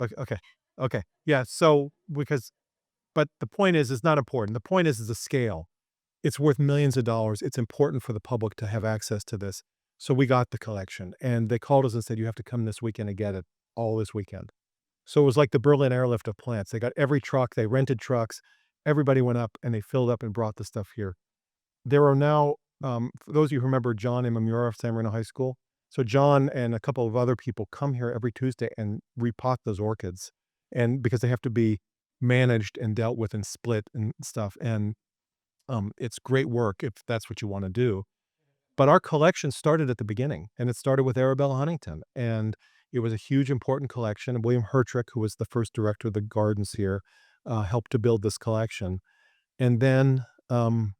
S11: Okay. Yeah, so but the point is, it's not important. The point is the scale. It's worth millions of dollars. It's important for the public to have access to this. So we got the collection, and they called us and said, you have to come this weekend and get it all this weekend. So it was like the Berlin airlift of plants. They got every truck, they rented trucks, everybody went up and they filled up and brought the stuff here. There are now, for those of you who remember John Imamura of San Marino High School, so John and a couple of other people come here every Tuesday and repot those orchids, and because they have to be managed and dealt with and split and stuff. And it's great work if that's what you want to do. But our collection started at the beginning, and it started with Arabella Huntington, and it was a huge, important collection. And William Hertrick, who was the first director of the gardens here, helped to build this collection. And then in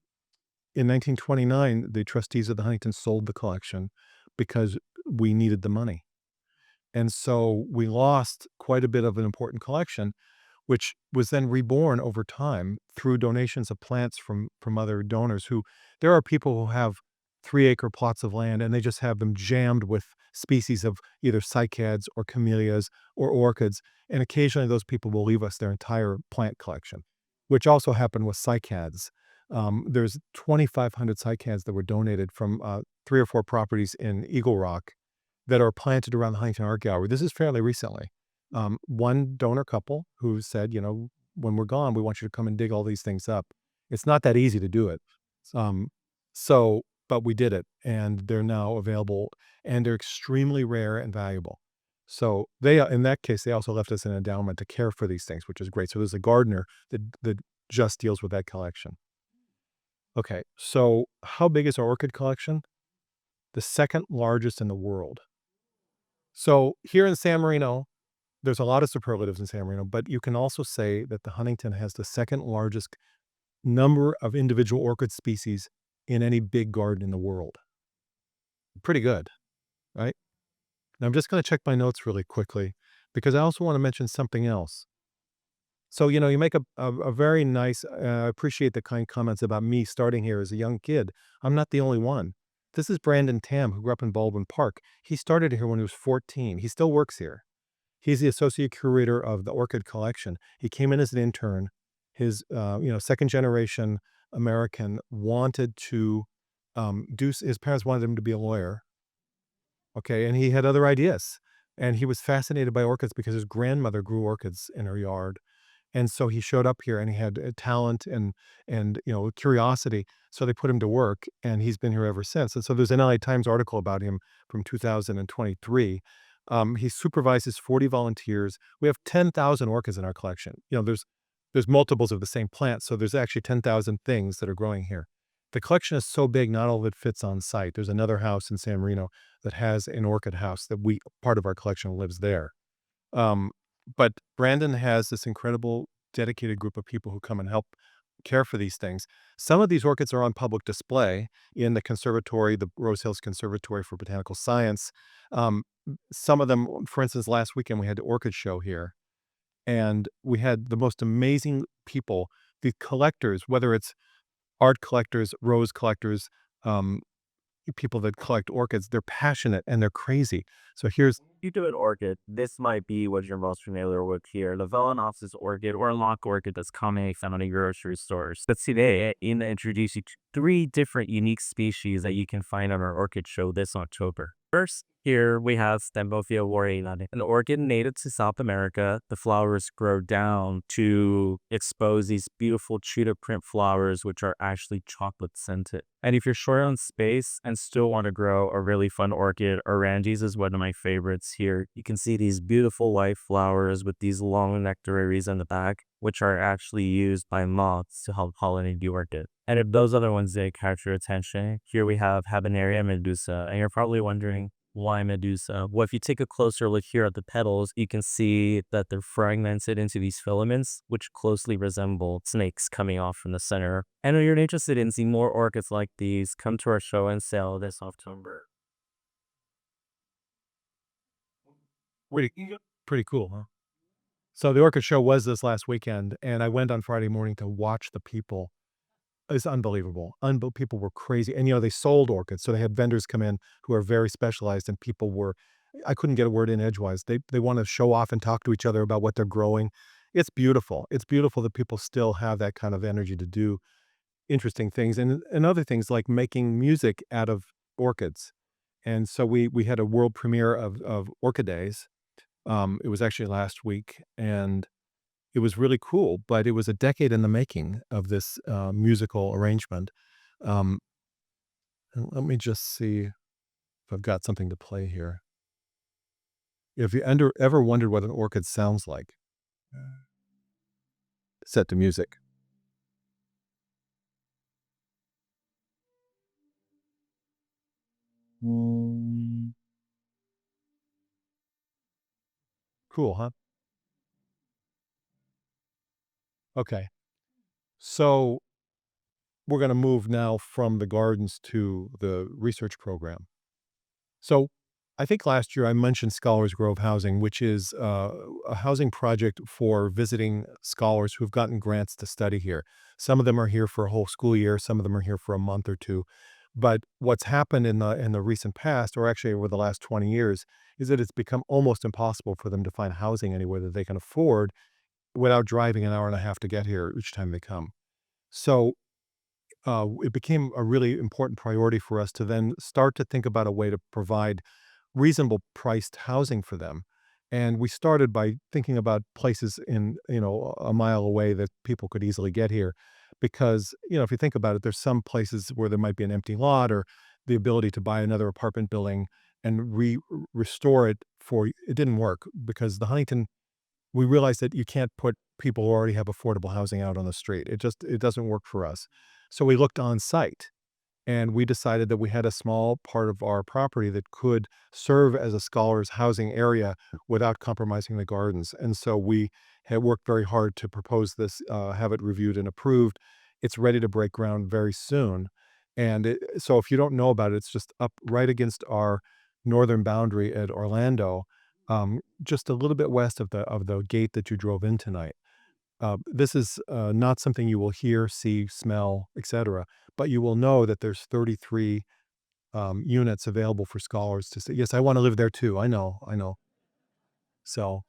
S11: 1929, the trustees of the Huntington sold the collection because we needed the money. And so we lost quite a bit of an important collection, which was then reborn over time through donations of plants from other donors. Who There are people who have 3-acre plots of land, and they just have them jammed with species of either cycads or camellias or orchids, and occasionally those people will leave us their entire plant collection, which also happened with cycads. There's 2,500 cycads that were donated from 3 or 4 properties in Eagle Rock that are planted around the Huntington Art Gallery. This is fairly recently. One donor couple who said, when we're gone, we want you to come and dig all these things up. It's not that easy to do it. Um, but we did it, and they're now available, and they're extremely rare and valuable. So in that case, they also left us an endowment to care for these things, which is great. So there's a gardener that just deals with that collection. Okay, so how big is our orchid collection? The second largest in the world. So here in San Marino, there's a lot of superlatives in San Marino, but you can also say that the Huntington has the second largest number of individual orchid species in any big garden in the world. Pretty good, right? Now I'm just going to check my notes really quickly because I also want to mention something else. So, you make a very nice, I appreciate the kind comments about me starting here as a young kid. I'm not the only one. This is Brandon Tam, who grew up in Baldwin Park. He started here when he was 14. He still works here. He's the associate curator of the orchid collection. He came in as an intern. His, second generation American wanted to his parents wanted him to be a lawyer. Okay. And he had other ideas. And he was fascinated by orchids because his grandmother grew orchids in her yard. And so he showed up here and he had talent and curiosity. So they put him to work, and he's been here ever since. And so there's an LA Times article about him from 2023. He supervises 40 volunteers. We have 10,000 orchids in our collection. There's multiples of the same plant, so there's actually 10,000 things that are growing here. The collection is so big, not all of it fits on site. There's another house in San Marino that has an orchid house that part of our collection lives there. But Brandon has this incredible dedicated group of people who come and help care for these things. Some of these orchids are on public display in the conservatory, the Rose Hills Conservatory for Botanical Science. Some of them, for instance, last weekend we had the orchid show here, and we had the most amazing people, the collectors, whether it's art collectors, rose collectors, people that collect orchids. They're passionate and they're crazy. So here's
S12: You do an orchid, this might be what you're most familiar with here. The Phalaenopsis orchid or lock orchid that's commonly found in grocery stores. But today, I'm going to introduce you to 3 different unique species that you can find on our orchid show this October. First, here we have Stembophia warrienale, an orchid native to South America. The flowers grow down to expose these beautiful cheetah print flowers, which are actually chocolate scented. And if you're short on space and still want to grow a really fun orchid, Oranges is one of my favorites here. You can see these beautiful white flowers with these long nectaries in the back, which are actually used by moths to help pollinate the orchid. And if those other ones did catch your attention, here we have Habenaria medusa. And you're probably wondering, why medusa? Well, if you take a closer look here at the petals, you can see that they're fragmented into these filaments, which closely resemble snakes coming off from the center. And if you're interested in seeing more orchids like these, come to our show and sale this October.
S11: pretty cool, huh? So the orchid show was this last weekend, and I went on Friday morning to watch the people. It's unbelievable. People were crazy. And, they sold orchids. So they had vendors come in who are very specialized, and I couldn't get a word in edgewise. They want to show off and talk to each other about what they're growing. It's beautiful. It's beautiful that people still have that kind of energy to do interesting things and other things like making music out of orchids. And so we had a world premiere of Orchid Days. It was actually last week, and it was really cool, but it was a decade in the making of this musical arrangement. And let me just see if I've got something to play here. If you ever wondered what an orchid sounds like, set to music. Cool, huh? Okay. So we're going to move now from the gardens to the research program. So I think last year I mentioned Scholars Grove Housing, which is a housing project for visiting scholars who've gotten grants to study here. Some of them are here for a whole school year, some of them are here for a month or two. But what's happened in the recent past, or actually over the last 20 years, is that it's become almost impossible for them to find housing anywhere that they can afford without driving an hour and a half to get here each time they come. So it became a really important priority for us to then start to think about a way to provide reasonable priced housing for them. And we started by thinking about places in, a mile away that people could easily get here. Because, if you think about it, there's some places where there might be an empty lot or the ability to buy another apartment building and restore it it didn't work because the Huntington, we realized that you can't put people who already have affordable housing out on the street. It doesn't work for us. So we looked on site and we decided that we had a small part of our property that could serve as a scholars housing area without compromising the gardens. And so we had worked very hard to propose this, have it reviewed and approved. It's ready to break ground very soon. And so if you don't know about it, it's just up right against our northern boundary at Orlando, just a little bit west of the gate that you drove in tonight. This is not something you will hear, see, smell, etc., but you will know that there's 33 units available for scholars to say, yes, I want to live there too. I know. So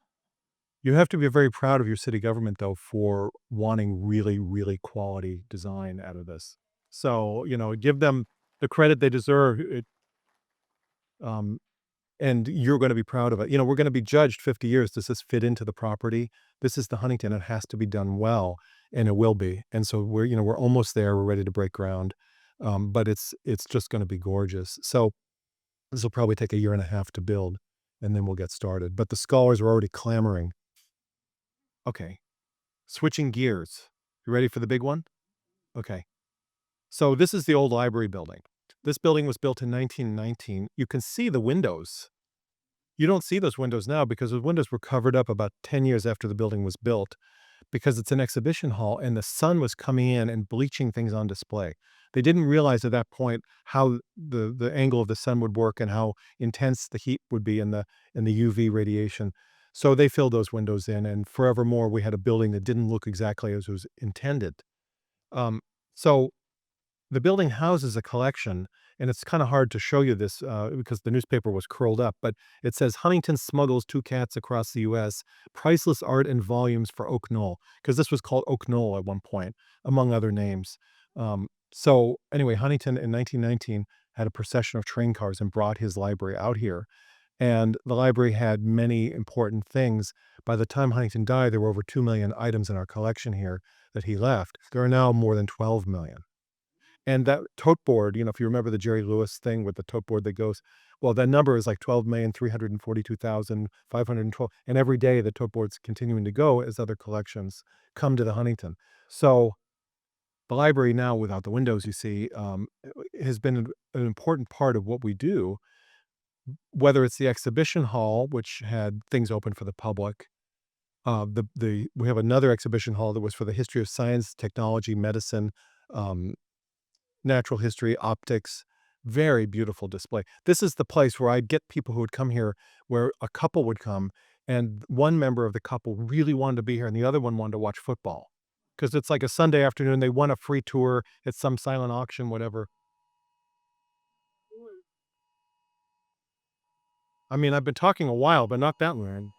S11: you have to be very proud of your city government, though, for wanting really, really quality design out of this. So, give them the credit they deserve. Um, and you're going to be proud of it. We're going to be judged 50 years. Does this fit into the property? This is the Huntington. It has to be done well, and it will be. And so we're almost there. We're ready to break ground, but it's just going to be gorgeous. So this will probably take a year and a half to build, and then we'll get started. But the scholars are already clamoring. Okay, switching gears. You ready for the big one? Okay. So this is the old library building. This building was built in 1919. You can see the windows. You don't see those windows now because the windows were covered up about 10 years after the building was built because it's an exhibition hall and the sun was coming in and bleaching things on display. They didn't realize at that point how the angle of the sun would work and how intense the heat would be in the UV radiation. So they filled those windows in, and forevermore we had a building that didn't look exactly as it was intended. So the building houses a collection, and it's kind of hard to show you this because the newspaper was curled up, but it says Huntington smuggles 2 cats across the U.S., priceless art and volumes for Oak Knoll, because this was called Oak Knoll at one point, among other names. So anyway, Huntington in 1919 had a procession of train cars and brought his library out here. And the library had many important things. By the time Huntington died, there were over 2 million items in our collection here that he left. There are now more than 12 million. And that tote board, if you remember the Jerry Lewis thing with the tote board that goes, well, that number is like 12,342,512. And every day the tote board's continuing to go as other collections come to the Huntington. So the library now, without the windows, you see, has been an important part of what we do, whether it's the exhibition hall, which had things open for the public. We have another exhibition hall that was for the history of science, technology, medicine, natural history, optics, very beautiful display. This is the place where I'd get people who would come here, where a couple would come, and one member of the couple really wanted to be here, and the other one wanted to watch football. Because it's like a Sunday afternoon, they won a free tour at some silent auction, whatever. I mean, I've been talking a while, but not that long.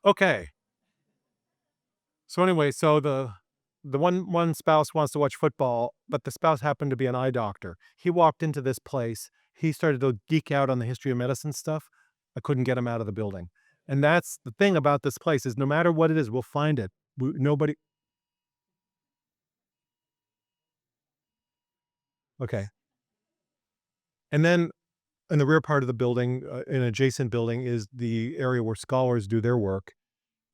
S11: Okay. So anyway, so the one spouse wants to watch football, but the spouse happened to be an eye doctor. He walked into this place. He started to geek out on the history of medicine stuff. I couldn't get him out of the building. And that's the thing about this place is no matter what it is, we'll find it. Nobody. Okay. And then in the rear part of the building, an adjacent building, is the area where scholars do their work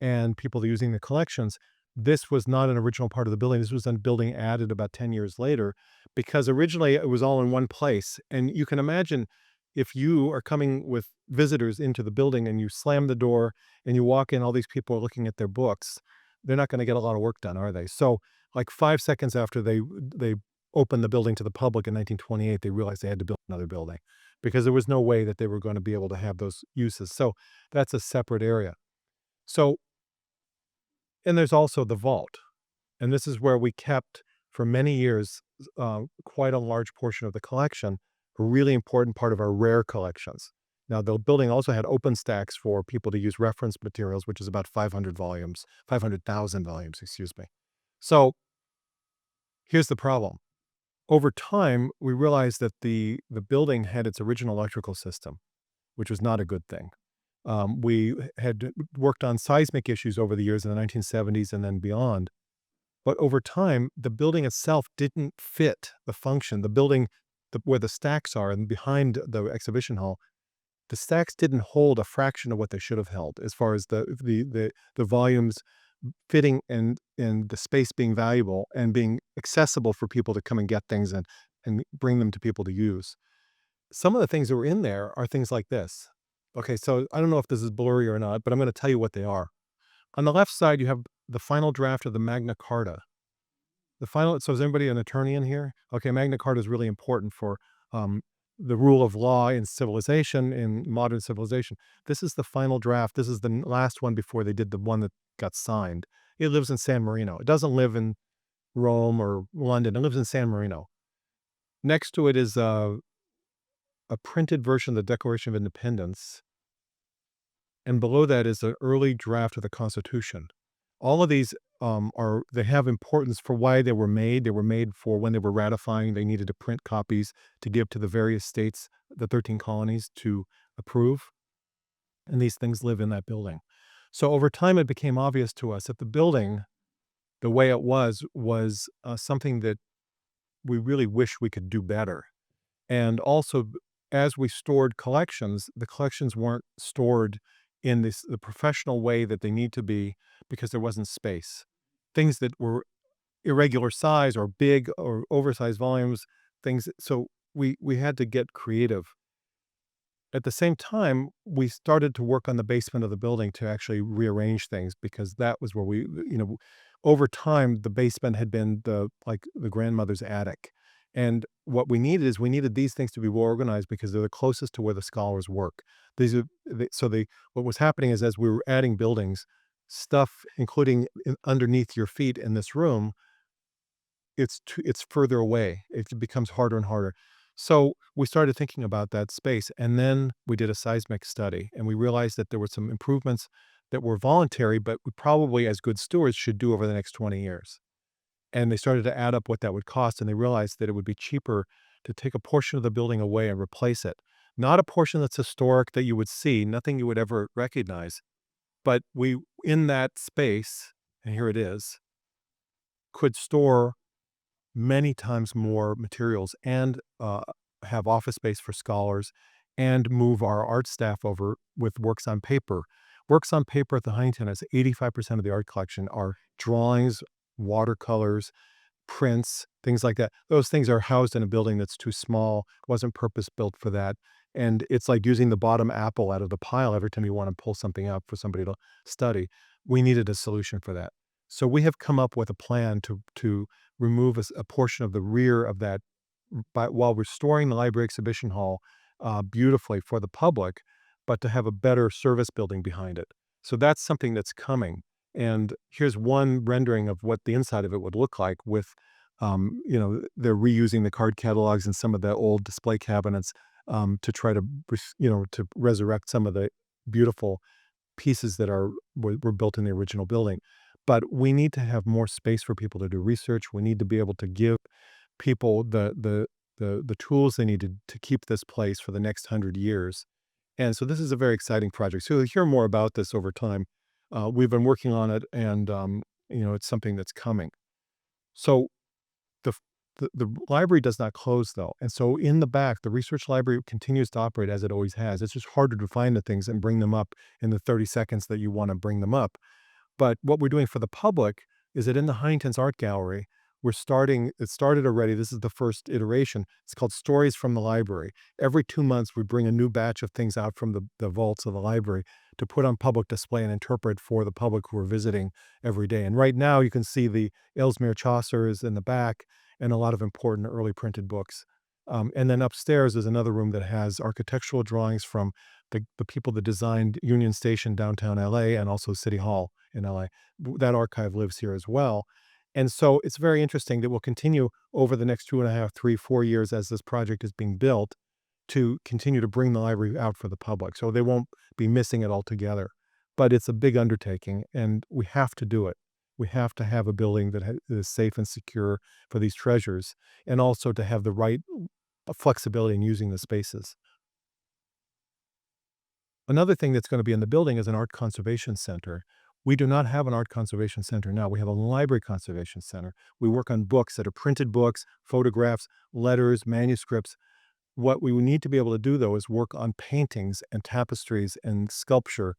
S11: and people using the collections. This was not an original part of the building. This was a building added about 10 years later because originally it was all in one place. And you can imagine if you are coming with visitors into the building and you slam the door and you walk in, all these people are looking at their books, they're not going to get a lot of work done, are they? So like 5 seconds after they opened the building to the public in 1928, they realized they had to build another building because there was no way that they were going to be able to have those uses. So that's a separate area. So, and there's also the vault. And this is where we kept for many years quite a large portion of the collection, a really important part of our rare collections. Now, the building also had open stacks for people to use reference materials, which is about 500,000 volumes, excuse me. So here's the problem. Over time, we realized that the building had its original electrical system, which was not a good thing. We had worked on seismic issues over the years in the 1970s and then beyond. But over time, the building itself didn't fit the function. The building, where the stacks are and behind the exhibition hall, the stacks didn't hold a fraction of what they should have held as far as the volumes fitting and the space being valuable and being accessible for people to come and get things and bring them to people to use. Some of the things that were in there are things like this. Okay, so I don't know if this is blurry or not, but I'm going to tell you what they are. On the left side, you have the final draft of the Magna Carta. So is anybody an attorney in here? Okay, Magna Carta is really important for the rule of law in civilization, in modern civilization. This is the final draft. This is the last one before they did the one that got signed. It lives in San Marino. It doesn't live in Rome or London. It lives in San Marino. Next to it is a printed version of the Declaration of Independence. And below that is an early draft of the Constitution. All of these they have importance for why they were made. They were made for when they were ratifying. They needed to print copies to give to the various states, the 13 colonies, to approve. And these things live in that building. So over time, it became obvious to us that the building, the way it was something that we really wish we could do better. And also, as we stored collections, the collections weren't stored in the professional way that they need to be because there wasn't space. Things that were irregular size or big or oversized volumes, things. So we had to get creative. At the same time, we started to work on the basement of the building to actually rearrange things because that was where over time, the basement had been the grandmother's attic. And what we needed these things to be well organized because they're the closest to where the scholars work. What was happening is as we were adding buildings, stuff, including underneath your feet in this room, it's further away. It becomes harder and harder. So we started thinking about that space, and then we did a seismic study, and we realized that there were some improvements that were voluntary, but we probably, as good stewards, should do over the next 20 years. And they started to add up what that would cost, and they realized that it would be cheaper to take a portion of the building away and replace it. Not a portion that's historic that you would see, nothing you would ever recognize, but we, in that space, and here it is, could store many times more materials and have office space for scholars and move our art staff over with works on paper. Works on paper at the Huntington is 85% of the art collection are drawings, watercolors, prints, things like that. Those things are housed in a building that's too small, wasn't purpose-built for that. And it's like using the bottom apple out of the pile every time you want to pull something up for somebody to study. We needed a solution for that. So we have come up with a plan to remove a portion of the rear of that while restoring the library exhibition hall beautifully for the public, but to have a better service building behind it. So that's something that's coming. And here's one rendering of what the inside of it would look like with, they're reusing the card catalogs and some of the old display cabinets to try to, to resurrect some of the beautiful pieces that were built in the original building. But we need to have more space for people to do research. We need to be able to give people the tools they need to keep this place for the next 100 years. And so this is a very exciting project. So you'll hear more about this over time. We've been working on it, and it's something that's coming. So the library does not close, though. And so in the back, the research library continues to operate as it always has. It's just harder to find the things and bring them up in the 30 seconds that you want to bring them up. But what we're doing for the public is that in the Huntington's Art Gallery, It started already. This is the first iteration. It's called Stories from the Library. Every 2 months, we bring a new batch of things out from the vaults of the library to put on public display and interpret for the public who are visiting every day. And right now, you can see the Ellesmere Chaucers in the back and a lot of important early printed books. And then upstairs is another room that has architectural drawings from the people that designed Union Station downtown LA and also City Hall in LA. That archive lives here as well. And so it's very interesting that we'll continue over the next 2.5, 3, 4 years as this project is being built to continue to bring the library out for the public. So they won't be missing it altogether. But it's a big undertaking, and we have to do it. We have to have a building that is safe and secure for these treasures, and also to have the right flexibility in using the spaces. Another thing that's going to be in the building is an art conservation center. We do not have an art conservation center now. We have a library conservation center. We work on books that are printed books, photographs, letters, manuscripts. What we need to be able to do, though, is work on paintings and tapestries and sculpture.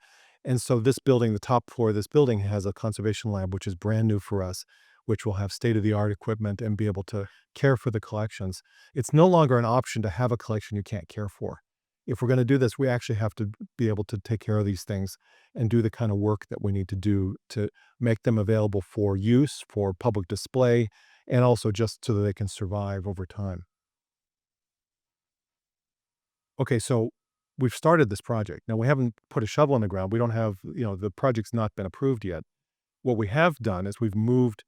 S11: And so this building, the top floor of this building, has a conservation lab, which is brand new for us, which will have state-of-the-art equipment and be able to care for the collections. It's no longer an option to have a collection you can't care for. If we're going to do this, we actually have to be able to take care of these things and do the kind of work that we need to do to make them available for use, for public display, and also just so that they can survive over time. Okay, so we've started this project. Now, we haven't put a shovel in the ground. We don't have, the project's not been approved yet. What we have done is we've moved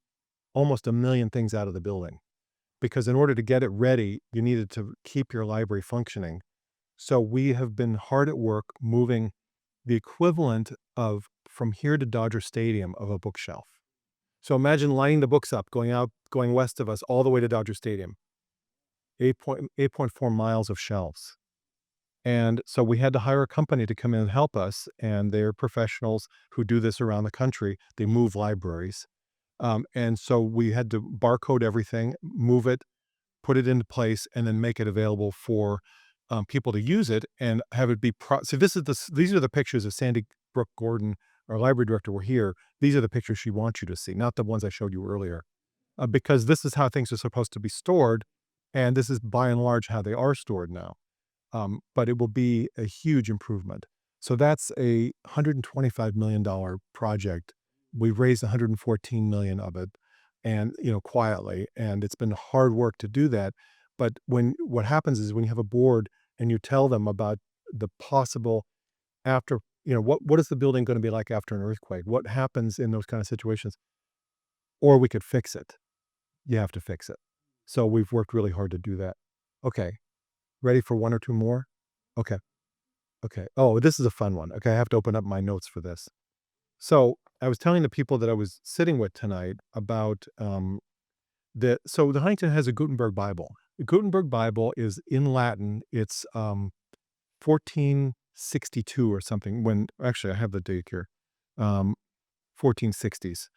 S11: almost 1 million things out of the building, because in order to get it ready, you needed to keep your library functioning. So we have been hard at work moving the equivalent of from here to Dodger Stadium of a bookshelf. So imagine lining the books up, going west of us all the way to Dodger Stadium. 8.4 miles of shelves. And so we had to hire a company to come in and help us, and they're professionals who do this around the country. They move libraries. And so we had to barcode everything, move it, put it into place, and then make it available for people to use it and have it be so these are the pictures of Sandy Brooke Gordon, our library director. Were here. These are the pictures she wants you to see, not the ones I showed you earlier, because this is how things are supposed to be stored, and this is by and large how they are stored now. But it will be a huge improvement. So that's a $125 million project. We've raised $114 million of it, and quietly, and it's been hard work to do that. But what happens is when you have a board and you tell them about the possible after, what is the building going to be like after an earthquake? What happens in those kind of situations? Or we could fix it. You have to fix it. So we've worked really hard to do that. Okay. Ready for one or two more? Okay. Oh, this is a fun one. Okay, I have to open up my notes for this. So I was telling the people that I was sitting with tonight about so the Huntington has a Gutenberg Bible. The Gutenberg Bible is in Latin. It's 1462 or something. Actually, I have the date here. 1460s.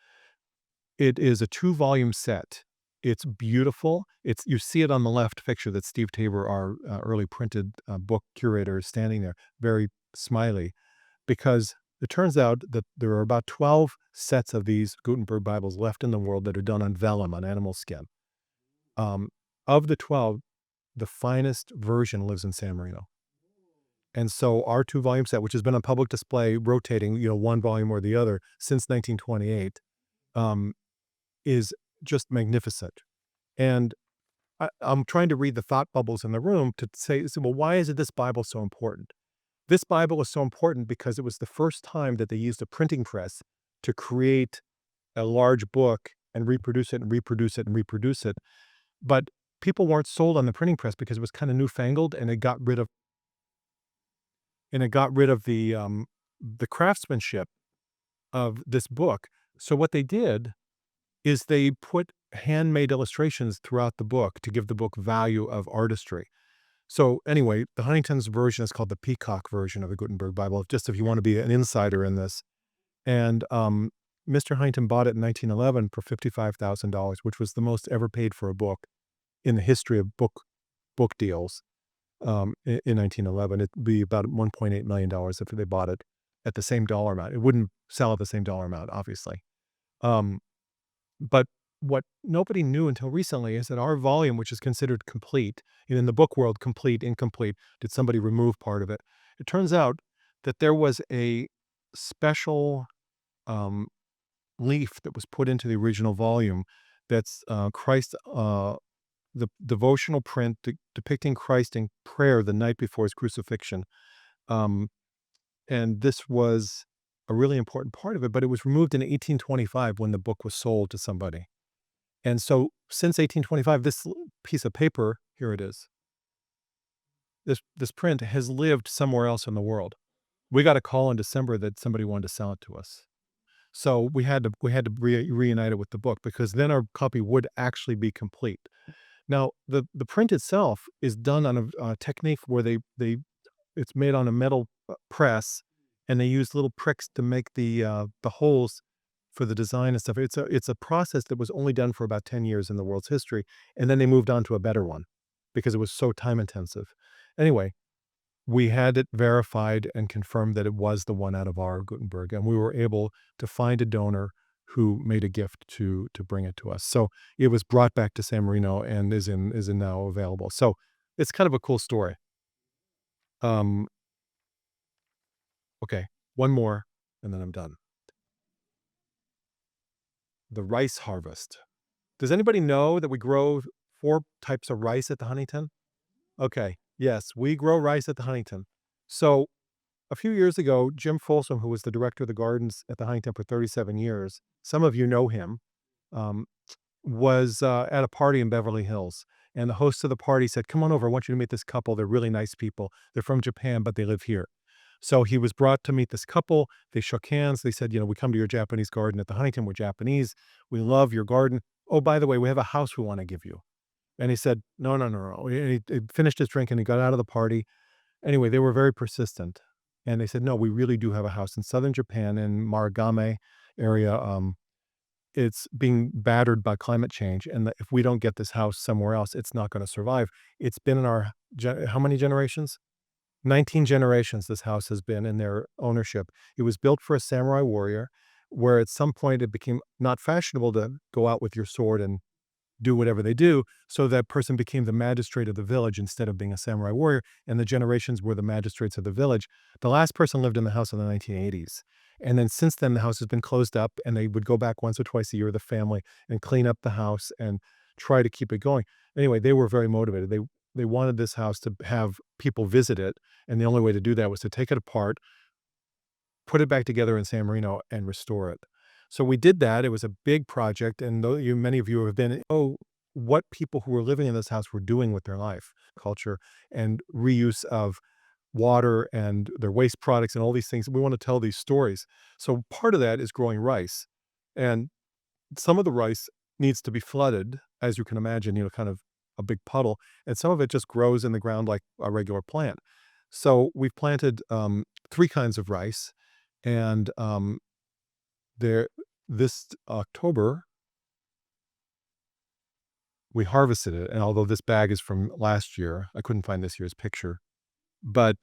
S11: It is a 2-volume set. It's beautiful. You see it on the left picture that Steve Tabor, our early printed book curator, is standing there, very smiley, because it turns out that there are about 12 sets of these Gutenberg Bibles left in the world that are done on vellum, on animal skin. Of the 12, the finest version lives in San Marino. And so our 2-volume set, which has been on public display, rotating, one volume or the other since 1928, is just magnificent. And I'm trying to read the thought bubbles in the room to say, well, why is this Bible so important? This Bible is so important because it was the first time that they used a printing press to create a large book and reproduce it and reproduce it and reproduce it. But people weren't sold on the printing press because it was kind of newfangled, and it got rid of the craftsmanship of this book. So what they did is they put handmade illustrations throughout the book to give the book value of artistry. So anyway, the Huntington's version is called the Peacock version of the Gutenberg Bible, just if you want to be an insider in this. And Mr. Huntington bought it in 1911 for $55,000, which was the most ever paid for a book in the history of book deals. In 1911, it'd be about $1.8 million if they bought it at the same dollar amount. It wouldn't sell at the same dollar amount, obviously. But what nobody knew until recently is that our volume, which is considered complete, and in the book world, complete, incomplete, did somebody remove part of it? It turns out that there was a special um, leaf that was put into the original volume that's Christ, the devotional print depicting Christ in prayer the night before his crucifixion. Um, and this was a really important part of it, but it was removed in 1825 when the book was sold to somebody. And so since 1825, this piece of paper, here it is, this print has lived somewhere else in the world. We got a call in December that somebody wanted to sell it to us. So we had to reunite it with the book, because then our copy would actually be complete. Now, the print itself is done on a technique where it's made on a metal press, and they use little pricks to make the holes for the design and stuff. It's a process that was only done for about 10 years in the world's history, and then they moved on to a better one because it was so time intensive. Anyway, we had it verified and confirmed that it was the one out of our Gutenberg, and we were able to find a donor who made a gift to bring it to us. So it was brought back to San Marino and is now available. So it's kind of a cool story. Um, okay, one more, and then I'm done. The rice harvest. Does anybody know that we grow 4 types of rice at the Huntington? Okay, yes, we grow rice at the Huntington. So a few years ago, Jim Folsom, who was the director of the gardens at the Huntington for 37 years, some of you know him, um, was at a party in Beverly Hills. And the host of the party said, "Come on over. I want you to meet this couple. They're really nice people. They're from Japan, but they live here." So he was brought to meet this couple. They shook hands. They said, "We come to your Japanese garden at the Huntington. We're Japanese. We love your garden. Oh, by the way, we have a house we want to give you." And he said, "No, no, no, no." He finished his drink and he got out of the party. Anyway, they were very persistent. And they said, "No, we really do have a house in southern Japan in Marugame area. It's being battered by climate change. And if we don't get this house somewhere else, it's not going to survive." It's been in our, how many generations? 19 generations this house has been in their ownership. It was built for a samurai warrior, where at some point it became not fashionable to go out with your sword and do whatever they do. So that person became the magistrate of the village instead of being a samurai warrior, and the generations were the magistrates of the village. The last person lived in the house in the 1980s. And then since then, the house has been closed up, and they would go back once or twice a year, the family, and clean up the house and try to keep it going. Anyway, they were very motivated. They wanted this house to have people visit it, and the only way to do that was to take it apart, put it back together in San Marino, and restore it. So we did that. It was a big project, and many of you have been, what people who were living in this house were doing with their life, culture, and reuse of water and their waste products and all these things. We want to tell these stories. So part of that is growing rice. And some of the rice needs to be flooded, as you can imagine, kind of a big puddle, and some of it just grows in the ground like a regular plant. So we've planted 3 kinds of rice, and this October we harvested it. And although this bag is from last year, I couldn't find this year's picture, but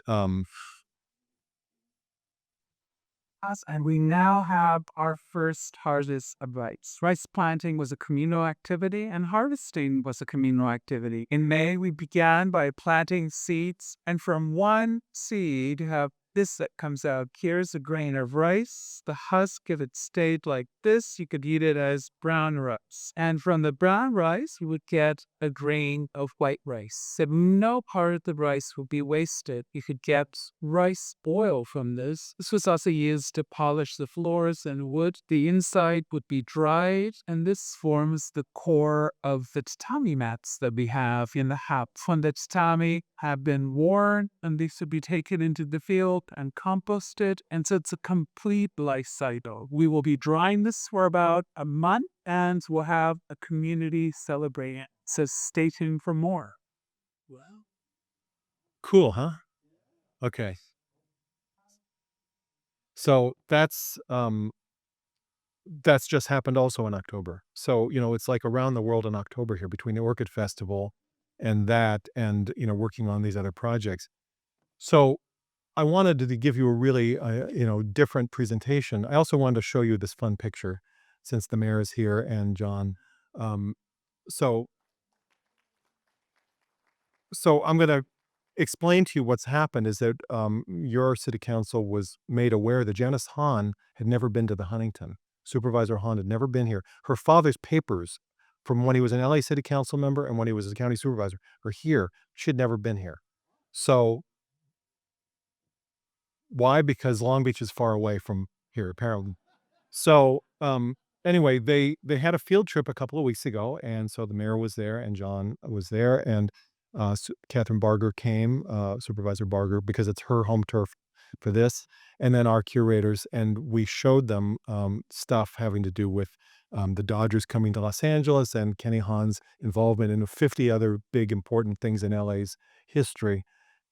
S13: and we now have our first harvest of rice. Rice planting was a communal activity and harvesting was a communal activity. In May, we began by planting seeds, and from one seed, you have this that comes out. Here's a grain of rice. The husk, if it stayed like this, you could eat it as brown rice. And from the brown rice, you would get a grain of white rice. So no part of the rice would be wasted. You could get rice oil from this. This was also used to polish the floors and wood. The inside would be dried, and this forms the core of the tatami mats that we have in the house. When the tatami have been worn, and these would be taken into the field and composted, and so it's a complete life cycle. We will be drying this for about a month, and we'll have a community celebrating it. So stay tuned for more. Well,
S11: cool, huh? Okay. So that's just happened also in October. So, it's like around the world in October here, between the Orchid Festival and that, and, working on these other projects. So I wanted to give you a really, different presentation. I also wanted to show you this fun picture, since the mayor is here and John. Um, so so I'm going to explain to you what's happened is that your city council was made aware that Janice Hahn had never been to the Huntington. Supervisor Hahn had never been here. Her father's papers from when he was an LA City Council member and when he was a county supervisor are here. She had never been here. So why? Because Long Beach is far away from here, apparently. So anyway, they had a field trip a couple of weeks ago, and so the mayor was there, and John was there, and Catherine Barger came, Supervisor Barger, because it's her home turf for this, and then our curators, and we showed them stuff having to do with the Dodgers coming to Los Angeles and Kenny Hahn's involvement in 50 other big important things in LA's history.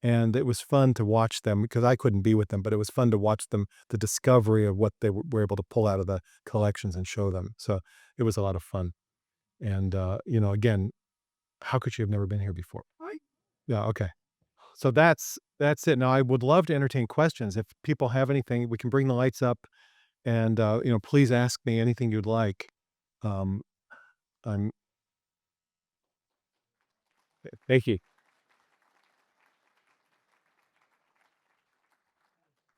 S11: And it was fun to watch them because I couldn't be with them, but it was fun to watch them, the discovery of what they were able to pull out of the collections and show them. So it was a lot of fun. And, again, how could you have never been here before? Yeah. Okay. So that's it. Now I would love to entertain questions. If people have anything, we can bring the lights up and, please ask me anything you'd like. Um, I'm, Thank you.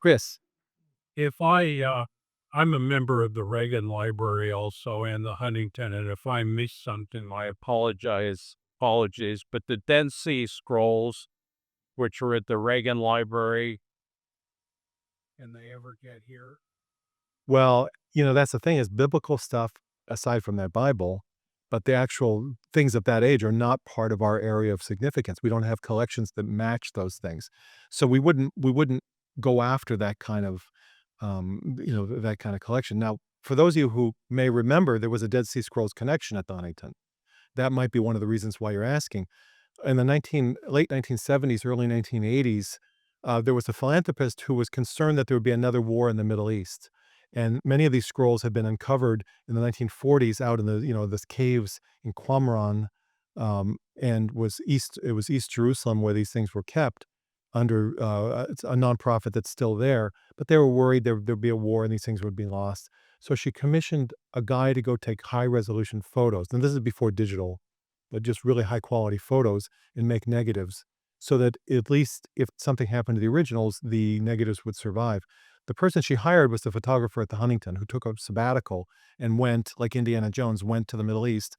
S11: Chris.
S14: I'm a member of the Reagan Library also and the Huntington, and if I missed something, I apologies. But the Dead Sea Scrolls, which are at the Reagan Library, can they ever get here?
S11: Well, that's the thing is biblical stuff aside from that Bible, but the actual things of that age are not part of our area of significance. We don't have collections that match those things. So we wouldn't go after that kind of that kind of collection. Now, for those of you who may remember, there was a Dead Sea Scrolls connection at the Huntington. That might be one of the reasons why you're asking. In the late 1970s, early 1980s, there was a philanthropist who was concerned that there would be another war in the Middle East. And many of these scrolls had been uncovered in the 1940s out in the, this caves in Qumran, and it was East Jerusalem where these things were kept under it's a nonprofit that's still there. But they were worried there'd be a war and these things would be lost. So she commissioned a guy to go take high resolution photos. And this is before digital, but just really high quality photos and make negatives so that at least if something happened to the originals, the negatives would survive. The person she hired was the photographer at the Huntington who took a sabbatical and went, like Indiana Jones, went to the Middle East.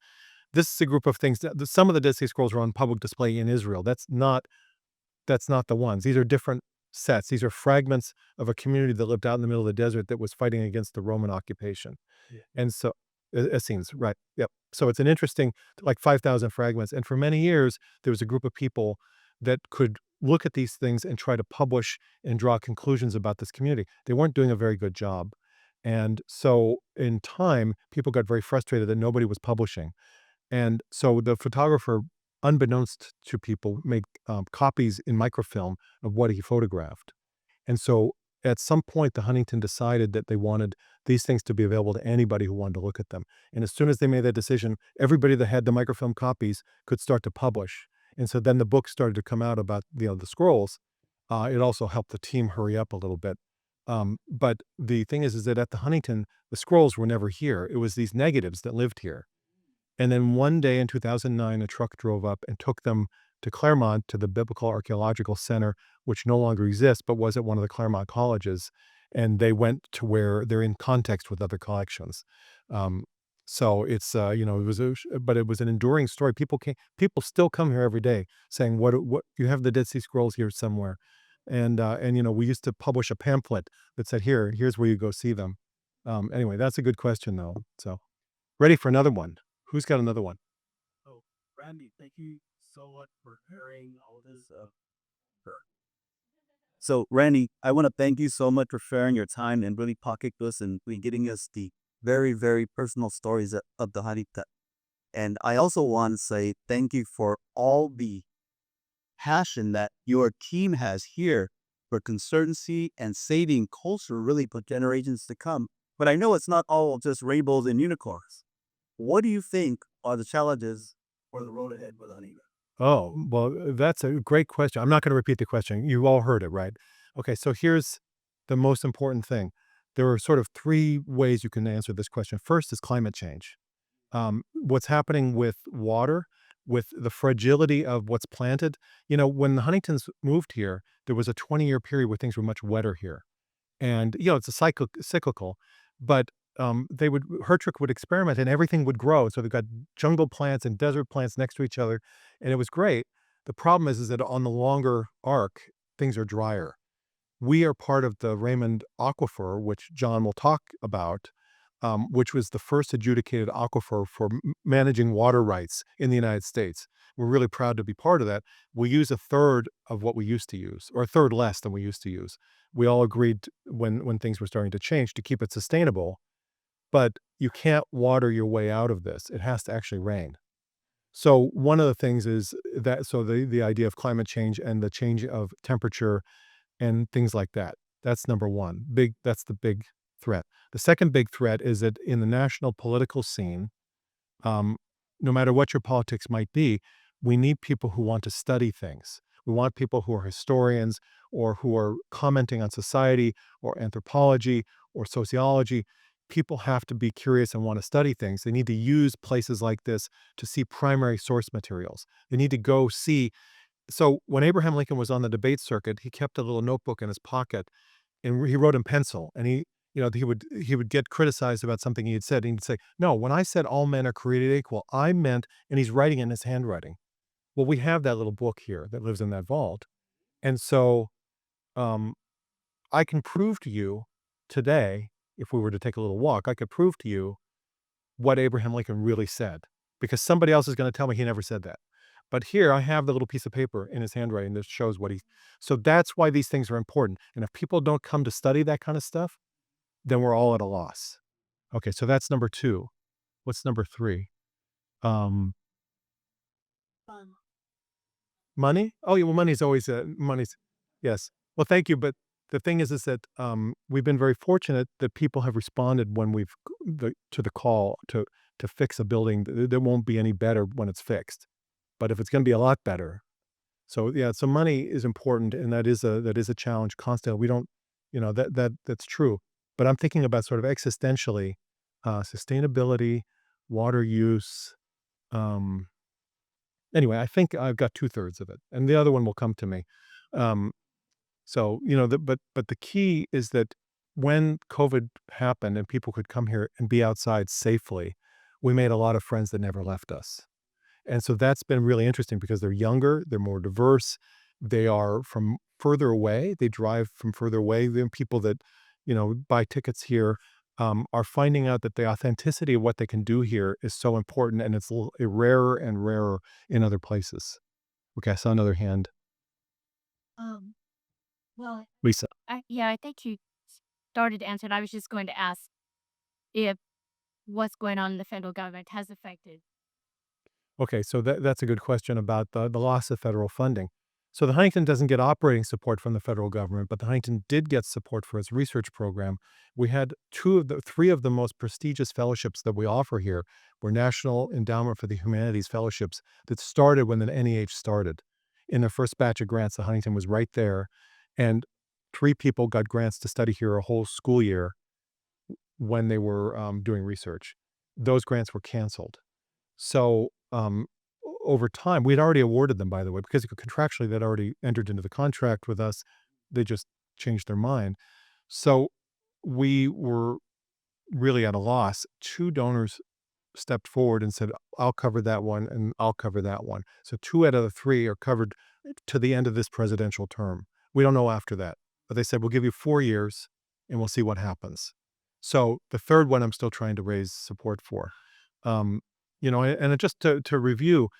S11: This is a group of things that some of the Dead Sea Scrolls are on public display in Israel. That's not the ones. These are different sets. These are fragments of a community that lived out in the middle of the desert that was fighting against the Roman occupation. Yeah. And so Essenes, right. Yep. So it's an interesting, like 5,000 fragments. And for many years, there was a group of people that could look at these things and try to publish and draw conclusions about this community. They weren't doing a very good job. And so in time, people got very frustrated that nobody was publishing. And so the photographer, unbeknownst to people, made copies in microfilm of what he photographed. And so at some point, the Huntington decided that they wanted these things to be available to anybody who wanted to look at them. And as soon as they made that decision, everybody that had the microfilm copies could start to publish. And so then the book started to come out about the scrolls. It also helped the team hurry up a little bit. But the thing is that at the Huntington, the scrolls were never here. It was these negatives that lived here. And then one day in 2009, a truck drove up and took them to Claremont to the Biblical Archaeological Center, which no longer exists, but was at one of the Claremont colleges. And they went to where they're in context with other collections. So it's, but it was an enduring story. People still come here every day saying, what you have the Dead Sea Scrolls here somewhere. And we used to publish a pamphlet that said, here's where you go see them. Anyway, that's a good question though. So ready for another one. Who's got another one?
S14: Oh, Randy, thank you so much for sharing all this.
S6: So, Randy, I want to thank you so much for sharing your time and really pocket us and really getting us the very, very personal stories of the Huntington. And I also want to say thank you for all the passion that your team has here for conservancy and saving culture really for generations to come. But I know it's not all just rainbows and unicorns. What do you think are the challenges for the road ahead with Huntington?
S11: Oh, well, that's a great question. I'm not going to repeat the question. You all heard it, right? Okay, so here's the most important thing. There are sort of three ways you can answer this question. First is climate change. what's happening with water, with the fragility of what's planted. When the Huntingtons moved here, there was a 20-year period where things were much wetter here. And, it's a cyclical, but Hertrick would experiment and everything would grow. So they've got jungle plants and desert plants next to each other, and it was great. The problem is that on the longer arc, things are drier. We are part of the Raymond Aquifer, which John will talk about, which was the first adjudicated aquifer for managing water rights in the United States. We're really proud to be part of that. We use a third of what we used to use, or a third less than we used to use. We all agreed when things were starting to change to keep it sustainable, but you can't water your way out of this. It has to actually rain. So one of the things is that the idea of climate change and the change of temperature and things like that. That's number one. That's the big threat. The second big threat is that in the national political scene, no matter what your politics might be, we need people who want to study things. We want people who are historians or who are commenting on society or anthropology or sociology. People have to be curious and want to study things. They need to use places like this to see primary source materials. They need to go see. So when Abraham Lincoln was on the debate circuit, he kept a little notebook in his pocket and he wrote in pencil, and he would get criticized about something he had said. And he'd say, no, when I said all men are created equal, I meant, and he's writing in his handwriting. Well, we have that little book here that lives in that vault. And so I can prove to you today, if we were to take a little walk, I could prove to you what Abraham Lincoln really said, because somebody else is going to tell me he never said that. But here I have the little piece of paper in his handwriting that shows so that's why these things are important. And if people don't come to study that kind of stuff, then we're all at a loss. Okay, so that's number 2. What's number 3? Money? Oh, yeah, well, money's always, yes. Well, thank you, but the thing is that we've been very fortunate that people have responded when to the call to fix a building. There won't be any better when it's fixed, but if it's going to be a lot better. So yeah, so money is important, and that is a challenge constantly. We don't, that's true. But I'm thinking about sort of existentially, sustainability, water use. Anyway, I think I've got 2/3 of it, and the other one will come to me. So but the key is that when COVID happened and people could come here and be outside safely, we made a lot of friends that never left us. And so that's been really interesting because they're younger, they're more diverse, they are from further away, they drive from further away. The people that, buy tickets here are finding out that the authenticity of what they can do here is so important, and it's rarer and rarer in other places. Okay, I saw another hand.
S2: Well,
S11: Lisa.
S2: I think you started to answer it. I was just going to ask if what's going on in the federal government has affected.
S11: Okay, so that's a good question about the loss of federal funding. So the Huntington doesn't get operating support from the federal government, but the Huntington did get support for its research program. We had 3 of the most prestigious fellowships that we offer here were National Endowment for the Humanities fellowships that started when the NEH started. In the first batch of grants, the Huntington was right there, and 3 people got grants to study here a whole school year when they were doing research. Those grants were canceled. So over time, we'd already awarded them, by the way, because contractually they'd already entered into the contract with us. They just changed their mind. So we were really at a loss. 2 donors stepped forward and said, I'll cover that one and I'll cover that one. So 2 out of the 3 are covered to the end of this presidential term. We don't know after that, but they said, we'll give you 4 years and we'll see what happens. So the third one I'm still trying to raise support for. And just to review,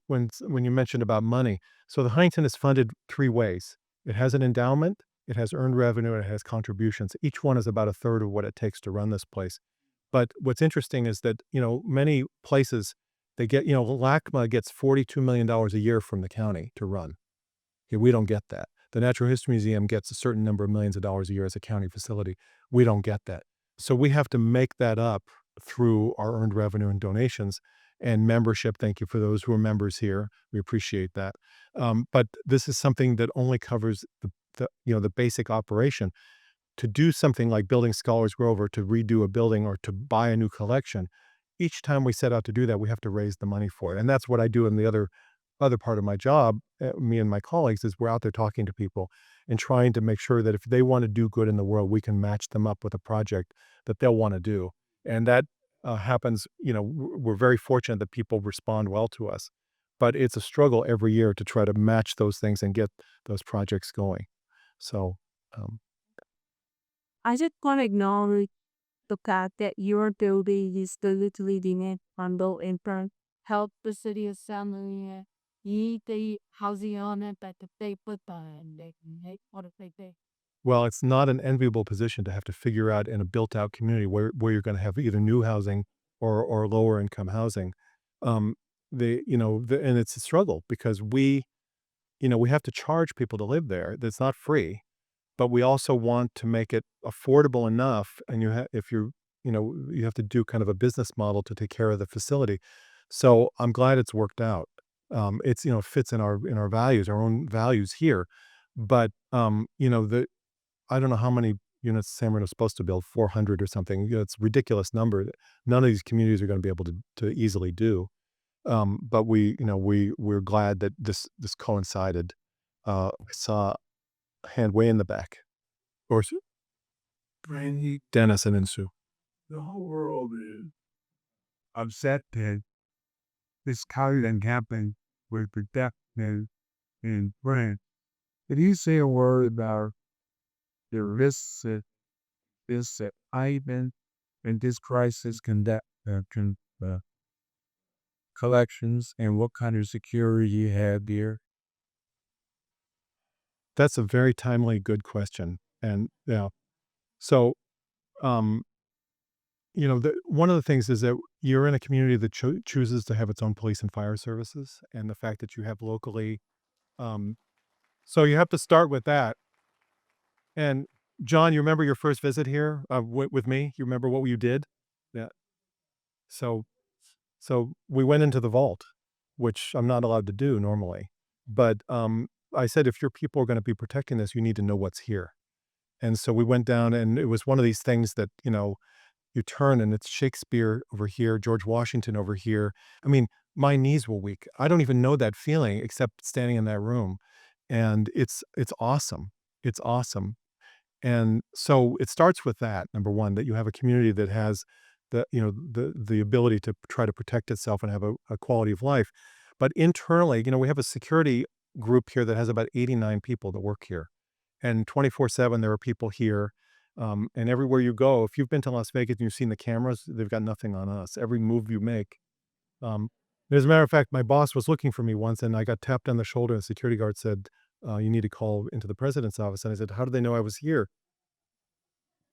S11: when you mentioned about money, so the Huntington is funded 3 ways. It has an endowment, it has earned revenue, and it has contributions. Each one is about a third of what it takes to run this place. But what's interesting is that, many places, they get, LACMA gets $42 million a year from the county to run. Okay, we don't get that. The Natural History Museum gets a certain number of millions of dollars a year as a county facility. We don't get that. So we have to make that up through our earned revenue and donations and membership. Thank you for those who are members here. We appreciate that. But this is something that only covers the basic operation. To do something like building Scholars Grove or to redo a building or to buy a new collection, each time we set out to do that, we have to raise the money for it. And that's what I do in the other part of my job, me and my colleagues, is we're out there talking to people and trying to make sure that if they want to do good in the world, we can match them up with a project that they'll want to do. And that happens, we're very fortunate that people respond well to us, but it's a struggle every year to try to match those things and get those projects going. So,
S15: I just want to acknowledge the fact that your building is the leading it on low income, help the city of San Marino, the housing on it, but the they put and they what if they
S11: well, it's not an enviable position to have to figure out in a built out community where you're going to have either new housing or lower income housing. Um, and it's a struggle because we have to charge people to live there. That's not free, but we also want to make it affordable enough. And if you have to do kind of a business model to take care of the facility. So I'm glad it's worked out. It fits in our values, our own values here. But I don't know how many units San Marino is supposed to build, 400 or something. It's a ridiculous number that none of these communities are going to be able to easily do. But we're glad that this coincided. I saw a hand way in the back. Or
S14: Randy,
S11: Dennis and then Sue.
S14: the whole world is upset that this current happened with the death in France. Did you say a word about the risks that Ivan and this crisis collections and what kind of security you have there?
S11: That's a very timely, good question. And yeah, so one of the things is that you're in a community that chooses to have its own police and fire services, and the fact that you have locally, so you have to start with that. And John, you remember your first visit here with me? You remember what you did? Yeah. So we went into the vault, which I'm not allowed to do normally. But I said, if your people are going to be protecting this, you need to know what's here. And so we went down, and it was one of these things that, you turn and it's Shakespeare over here, George Washington over here. I mean, my knees were weak. I don't even know that feeling except standing in that room. And it's awesome. It's awesome. And so it starts with that, number one, that you have a community that has the ability to try to protect itself and have a quality of life. But internally, we have a security group here that has about 89 people that work here. And 24/7, there are people here. And everywhere you go, if you've been to Las Vegas and you've seen the cameras, they've got nothing on us. Every move you make. As a matter of fact, my boss was looking for me once, and I got tapped on the shoulder, and the security guard said, you need to call into the president's office. And I said, how do they know I was here?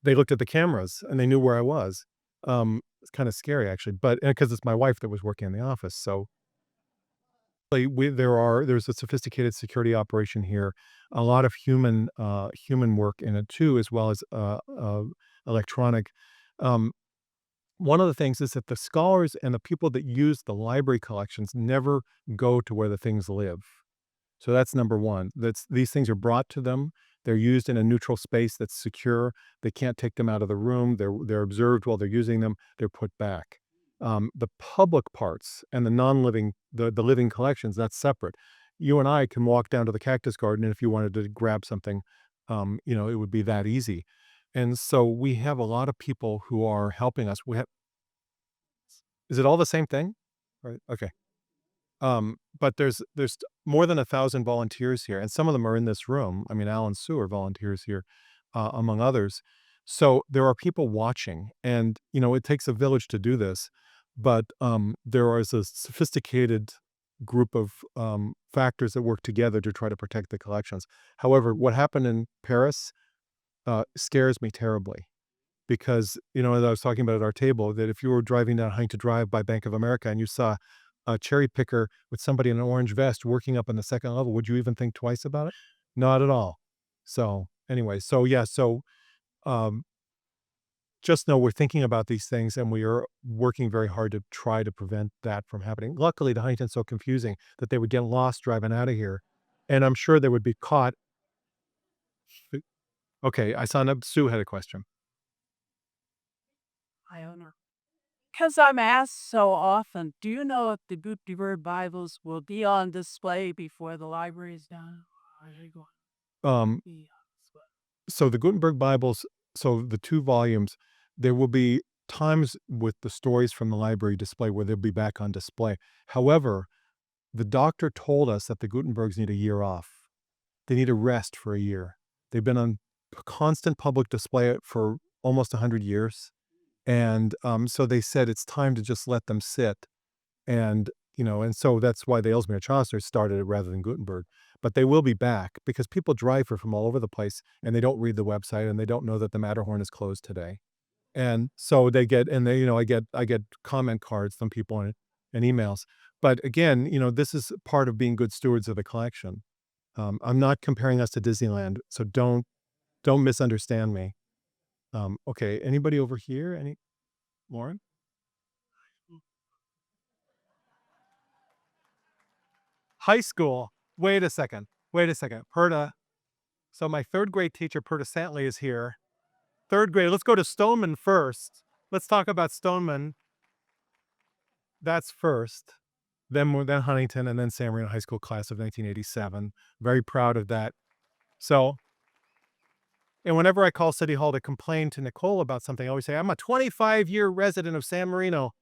S11: They looked at the cameras, and they knew where I was. It's kind of scary, actually, but because it's my wife that was working in the office. So there's a sophisticated security operation here, a lot of human work in it too, as well as electronic. One of the things is that the scholars and the people that use the library collections never go to where the things live. So that's number one. These things are brought to them. They're used in a neutral space that's secure. They can't take them out of the room. They're observed while they're using them. They're put back. The public parts and the non-living, the living collections, that's separate. You and I can walk down to the cactus garden, and if you wanted to grab something, it would be that easy. And so we have a lot of people who are helping us. Is it all the same thing? Right. Okay. But there's more than 1,000 volunteers here, and some of them are in this room. I mean, Al and Sue are volunteers here, among others. So there are people watching, and it takes a village to do this. But there is a sophisticated group of factors that work together to try to protect the collections. However, what happened in Paris scares me terribly. Because, as I was talking about at our table, that if you were driving down Huntington Drive by Bank of America and you saw a cherry picker with somebody in an orange vest working up on the second level, would you even think twice about it? Not at all. So anyway, um, just know we're thinking about these things, and we are working very hard to try to prevent that from happening. Luckily, the Huntington's so confusing that they would get lost driving out of here, and I'm sure they would be caught. Okay, I saw Sue had a question.
S15: Hi, owner.
S16: Because I'm asked so often, do you know if the Gutenberg Bibles will be on display before the library is done? Are they going
S11: Um,
S16: to be on display?
S11: so the Gutenberg Bibles, so the 2 volumes, there will be times with the stories from the library display where they'll be back on display. However, the doctor told us that the Gutenbergs need a year off. They need a rest for a year. They've been on constant public display for almost 100 years. And so they said it's time to just let them sit. And, and so that's why the Ellesmere Chaucer started it rather than Gutenberg. But they will be back because people drive here from all over the place and they don't read the website and they don't know that the Matterhorn is closed today. And so they get, and they, I get comment cards from people and emails. But again, this is part of being good stewards of the collection. I'm not comparing us to Disneyland, so don't misunderstand me. Okay, anybody over here? Lauren? High school. Wait a second. Perta. So my 3rd grade teacher, Perta Santley, is here. 3rd grade. Let's go to Stoneman first. Let's talk about Stoneman. That's first. Then Huntington, and then San Marino High School class of 1987. Very proud of that. So, and whenever I call City Hall to complain to Nicole about something, I always say, I'm a 25-year resident of San Marino.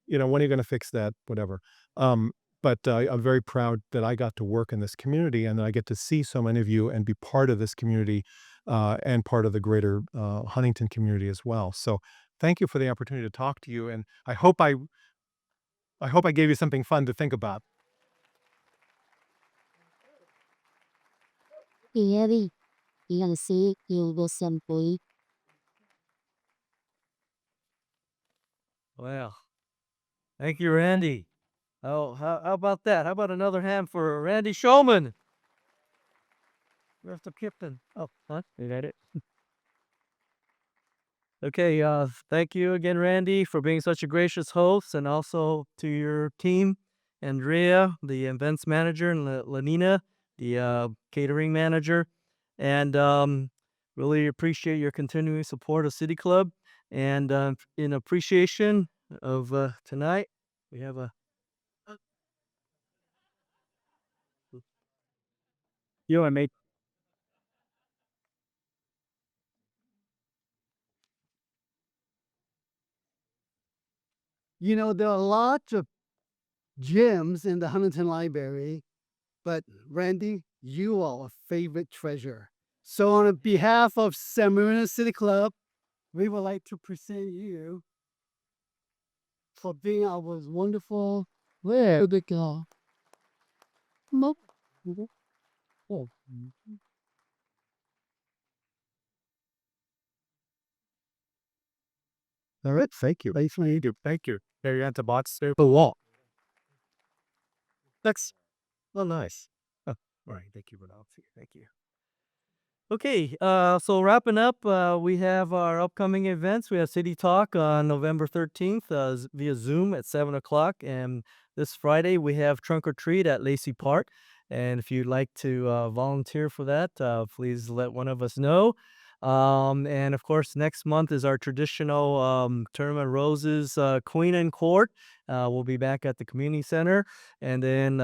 S11: When are you going to fix that? Whatever. But I'm very proud that I got to work in this community and that I get to see so many of you and be part of this community and part of the greater Huntington community as well. So thank you for the opportunity to talk to you. And I hope I gave you something fun to think about.
S1: Well, thank you, Randy. Oh, how about that? How about another hand for Randy Shulman? Where's the captain? Oh, huh? You got it. Okay, thank you again, Randy, for being such a gracious host, and also to your team, Andrea, the events manager, and Lanina, the catering manager, and really appreciate your continuing support of City Club. And in appreciation of tonight, we have a
S5: You and me.
S10: There are lots of gems in the Huntington Library, but Randy, you are a favorite treasure. So on behalf of San Marino City Club, we would like to present you for being our wonderful the girl. Oh. All right, thank you.
S11: Thank you. There you to bots there.
S10: The wall.
S1: That's nice.
S11: All right, thank you, Ronald.
S1: Thank you. Okay, so wrapping up, we have our upcoming events. We have City Talk on November 13th via Zoom at 7 o'clock. And this Friday, we have Trunk or Treat at Lacey Park. And if you'd like to volunteer for that, please let one of us know. And of course, next month is our traditional Tournament Roses Queen and Court. We'll be back at the community center. And then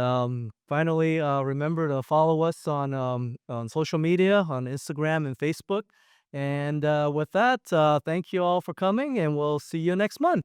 S1: finally, remember to follow us on social media, on Instagram and Facebook. And with that, thank you all for coming, and we'll see you next month.